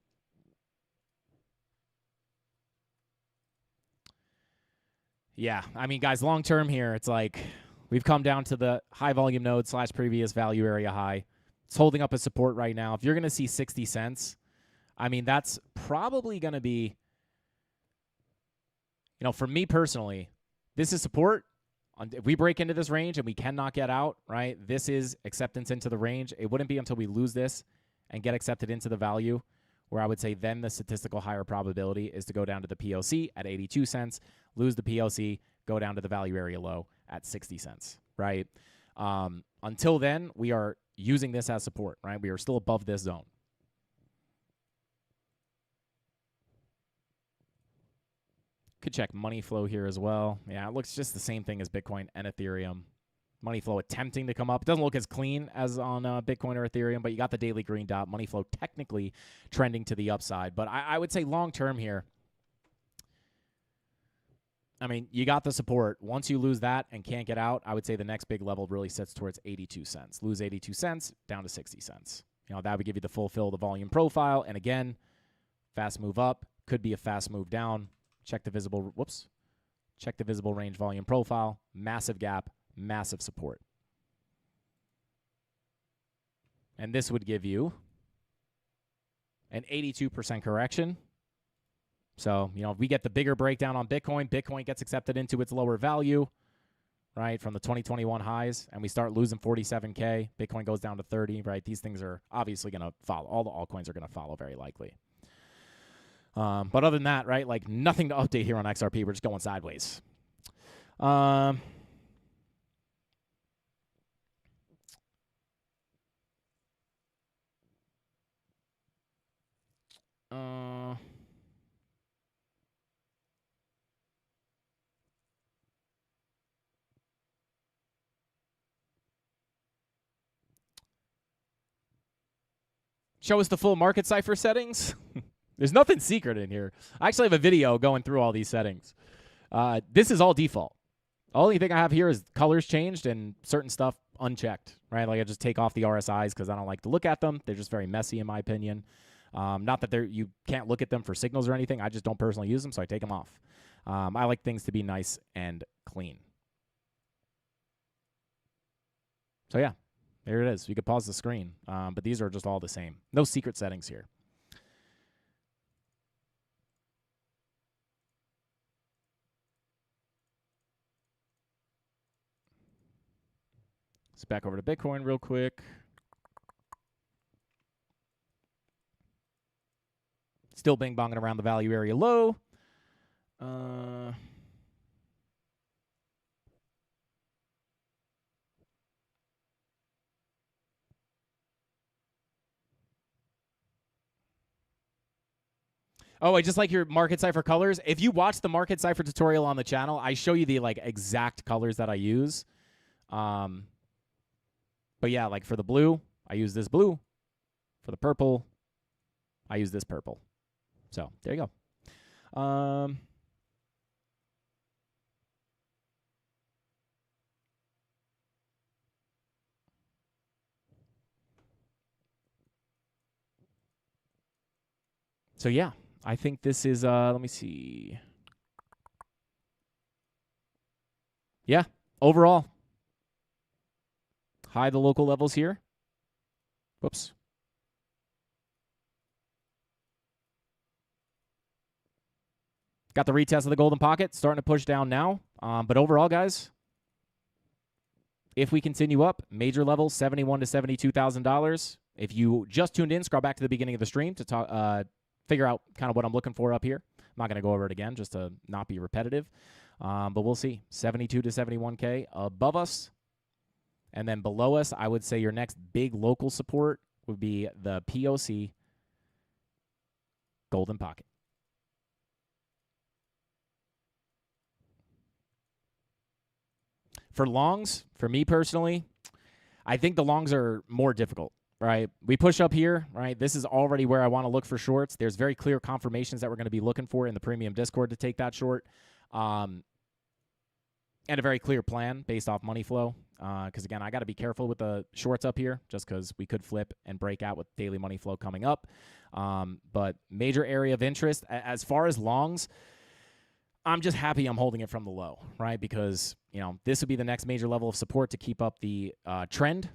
S4: Yeah, I mean, guys, long term here, it's like we've come down to the high volume node / previous value area high. It's holding up a support right now. If you're going to see 60 cents, I mean, that's probably going to be, for me personally, this is support. If we break into this range and we cannot get out, right, this is acceptance into the range. It wouldn't be until we lose this and get accepted into the value where I would say then the statistical higher probability is to go down to the POC at 82 cents, lose the POC, go down to the value area low at 60 cents, right? Until then, we are using this as support, right? We are still above this zone. Could check money flow here as well. Yeah, it looks just the same thing as Bitcoin and Ethereum. Money flow attempting to come up. It doesn't look as clean as on Bitcoin or Ethereum, but you got the daily green dot. Money flow technically trending to the upside. But I would say long term here, I mean, you got the support. Once you lose that and can't get out, I would say the next big level really sits towards 82 cents. Lose 82 cents, down to 60 cents. That would give you the full fill of the volume profile. And again, fast move up, could be a fast move down. Check the visible, check the visible range volume profile. Massive gap, massive support. And this would give you an 82% correction. So, if we get the bigger breakdown on Bitcoin, Bitcoin gets accepted into its lower value, right, from the 2021 highs, and we start losing 47K. Bitcoin goes down to 30, right? These things are obviously going to follow. All the altcoins are going to follow very likely. But other than that, right, like nothing to update here on XRP. We're just going sideways. Show us the full market cipher settings. There's nothing secret in here. I actually have a video going through all these settings. This is all default. The only thing I have here is colors changed and certain stuff unchecked, right? Like I just take off the RSIs because I don't like to look at them. They're just very messy in my opinion. Not that you can't look at them for signals or anything. I just don't personally use them, so I take them off. I like things to be nice and clean. So yeah, there it is. You could pause the screen, but these are just all the same. No secret settings here. Let's back over to Bitcoin real quick. Still bing-bonging around the value area low. Oh, I just like your market cipher colors. If you watch the market cipher tutorial on the channel, I show you the exact colors that I use. But yeah, like for the blue, I use this blue. For the purple, I use this purple. So there you go. So, yeah, I think this is, let me see. Yeah, overall, high the local levels here. Whoops. Got the retest of the golden pocket, starting to push down now. But overall, guys, if we continue up, major level, $71,000 to $72,000. If you just tuned in, scroll back to the beginning of the stream to talk, figure out kind of what I'm looking for up here. I'm not going to go over it again just to not be repetitive. But we'll see. 72 to 71K above us. And then below us, I would say your next big local support would be the POC golden pocket. For longs, for me personally, I think the longs are more difficult, right? We push up here, right? This is already where I want to look for shorts. There's very clear confirmations that we're going to be looking for in the premium Discord to take that short. And a very clear plan based off money flow. Because, again, I got to be careful with the shorts up here just because we could flip and break out with daily money flow coming up. But major area of interest. As far as longs, I'm just happy I'm holding it from the low, right? Because, you know, this would be the next major level of support to keep up the trend.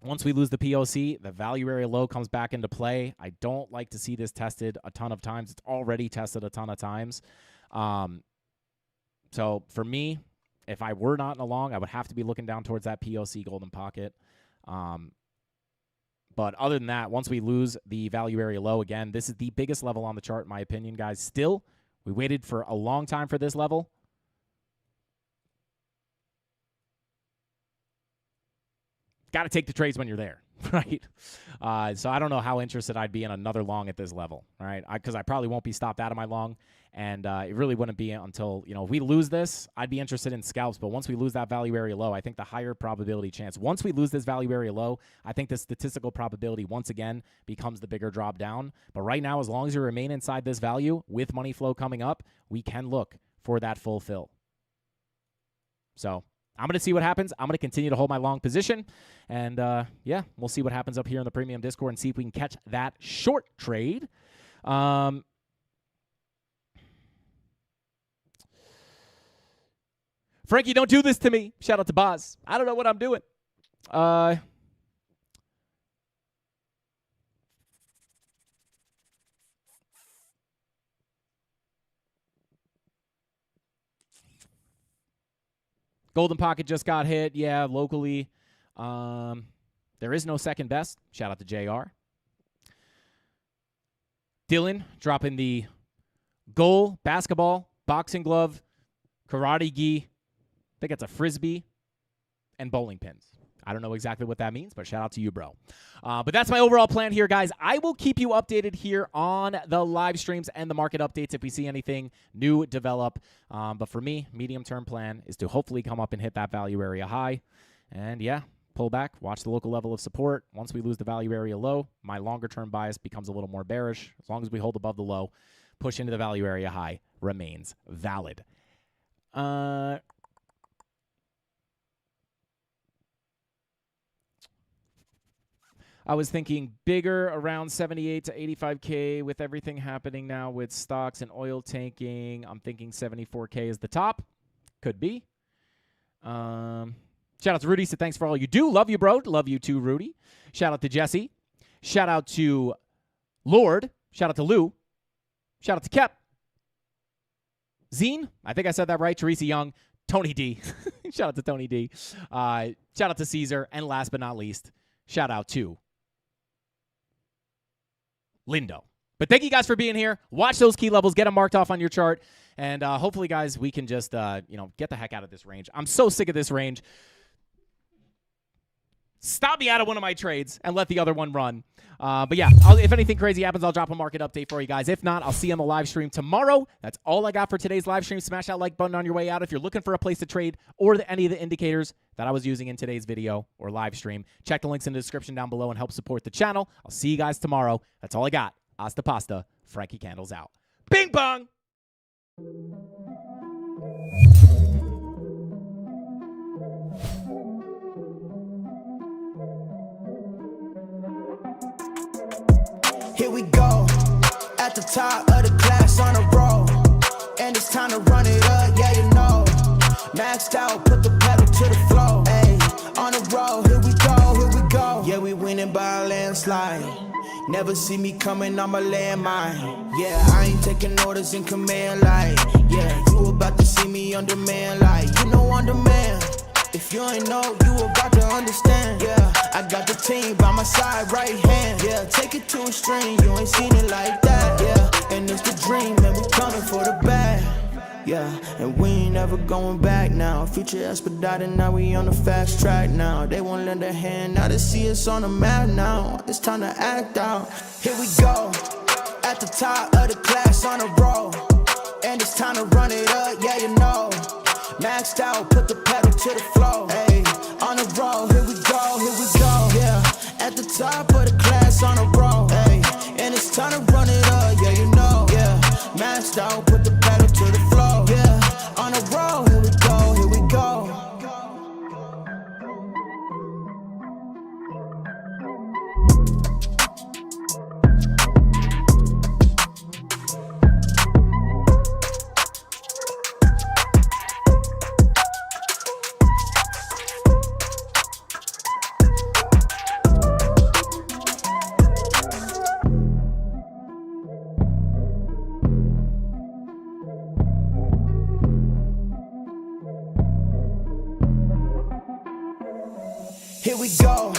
S4: Once we lose the POC, the value area low comes back into play. I don't like to see this tested a ton of times. It's already tested a ton of times. So for me, if I were not in a long, I would have to be looking down towards that POC golden pocket. But other than that, once we lose the value area low, again, this is the biggest level on the chart, in my opinion, guys. Still, we waited for a long time for this level. Got to take the trades when you're there, right? So I don't know how interested I'd be in another long at this level, right? Because I probably won't be stopped out of my long, and it really wouldn't be until, you know, if we lose this, I'd be interested in scalps. But once we lose that value area low, I think the higher probability chance. Once we lose this value area low, I think the statistical probability once again becomes the bigger drop down. But right now, as long as you remain inside this value with money flow coming up, we can look for that full fill. So I'm going to see what happens. I'm going to continue to hold my long position. And, yeah, we'll see what happens up here in the premium Discord and see if we can catch that short trade. Frankie, don't do this to me. Shout out to Boz. I don't know what I'm doing. Golden Pocket just got hit. Yeah, locally. There is no second best. Shout out to JR. Dylan dropping the goal, basketball, boxing glove, karate gi. I think it's a frisbee, and bowling pins. I don't know exactly what that means, but shout out to you, bro. But that's my overall plan here, guys. I will keep you updated here on the live streams and the market updates if we see anything new develop. But for me, medium-term plan is to hopefully come up and hit that value area high. And, yeah, pull back, watch the local level of support. Once we lose the value area low, my longer-term bias becomes a little more bearish. As long as we hold above the low, push into the value area high remains valid. I was thinking bigger, around 78 to 85K with everything happening now with stocks and oil tanking. I'm thinking 74K is the top. Could be. Shout out to Rudy. So thanks for all you do. Love you, bro. Love you too, Rudy. Shout out to Jesse. Shout out to Lord. Shout out to Lou. Shout out to Kep. Zine. I think I said that right. Teresa Young. Tony D. Shout out to Tony D. Shout out to Caesar. And last but not least, shout out to Lindo. But thank you guys for being here. Watch those key levels. Get them marked off on your chart. And hopefully, guys, we can just, get the heck out of this range. I'm so sick of this range. Stop me out of one of my trades and let the other one run. But, yeah, if anything crazy happens, I'll drop a market update for you guys. If not, I'll see you on the live stream tomorrow. That's all I got for today's live stream. Smash that like button on your way out if you're looking for a place to trade or any of the indicators that I was using in today's video or live stream. Check the links in the description down below and help support the channel. I'll see you guys tomorrow. That's all I got. Hasta pasta. Frankie Candles out. Bing bong!
S6: Here we go, at the
S2: top of the class on a roll. And it's time to run it up, yeah, you know. Maxed out, put the pedal to the floor. Ayy, on the road, here we go, here we go. Yeah, we winning by a landslide. Never see me coming, I'm a landmine. Yeah, I ain't taking orders in command like. Yeah, you about to see me on demand like. You know on demand. If you ain't know, you about to understand. Yeah, I got the team by my side, right hand. Yeah, take it to a string, you ain't seen it like that. Yeah, and it's the dream, and we coming for the bag. Yeah, and we ain't never going back now. Future expedited, now we on the fast track now. They won't lend a hand, now they see us on the map now. It's time to act out. Here we go, at the top of the class on a roll. And it's time to run it up, yeah, you know. Maxed out, put the pedal to the floor. Ayy, on the road, here we go, yeah. At the top of the class on a roll. Ayy, and it's time to run it up, yeah, you know, yeah. Maxed out, put the pedal to the floor, yeah. On the road, here we go, here we go. Here we go,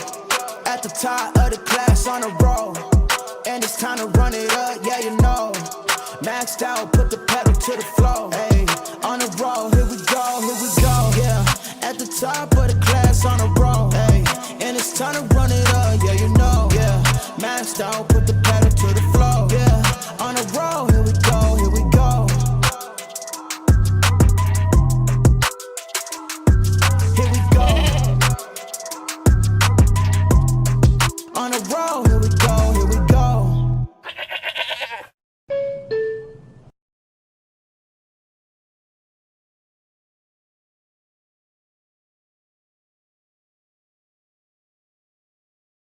S2: at the top of the class on a roll. And it's time to run it up, yeah, you know. Maxed out, put the pedal to the floor. Ayy, on the road, here we go, yeah. At the top of the class on a roll. Ayy, and it's time to run it up, yeah, you know, yeah. Maxed out, put the pedal to the floor.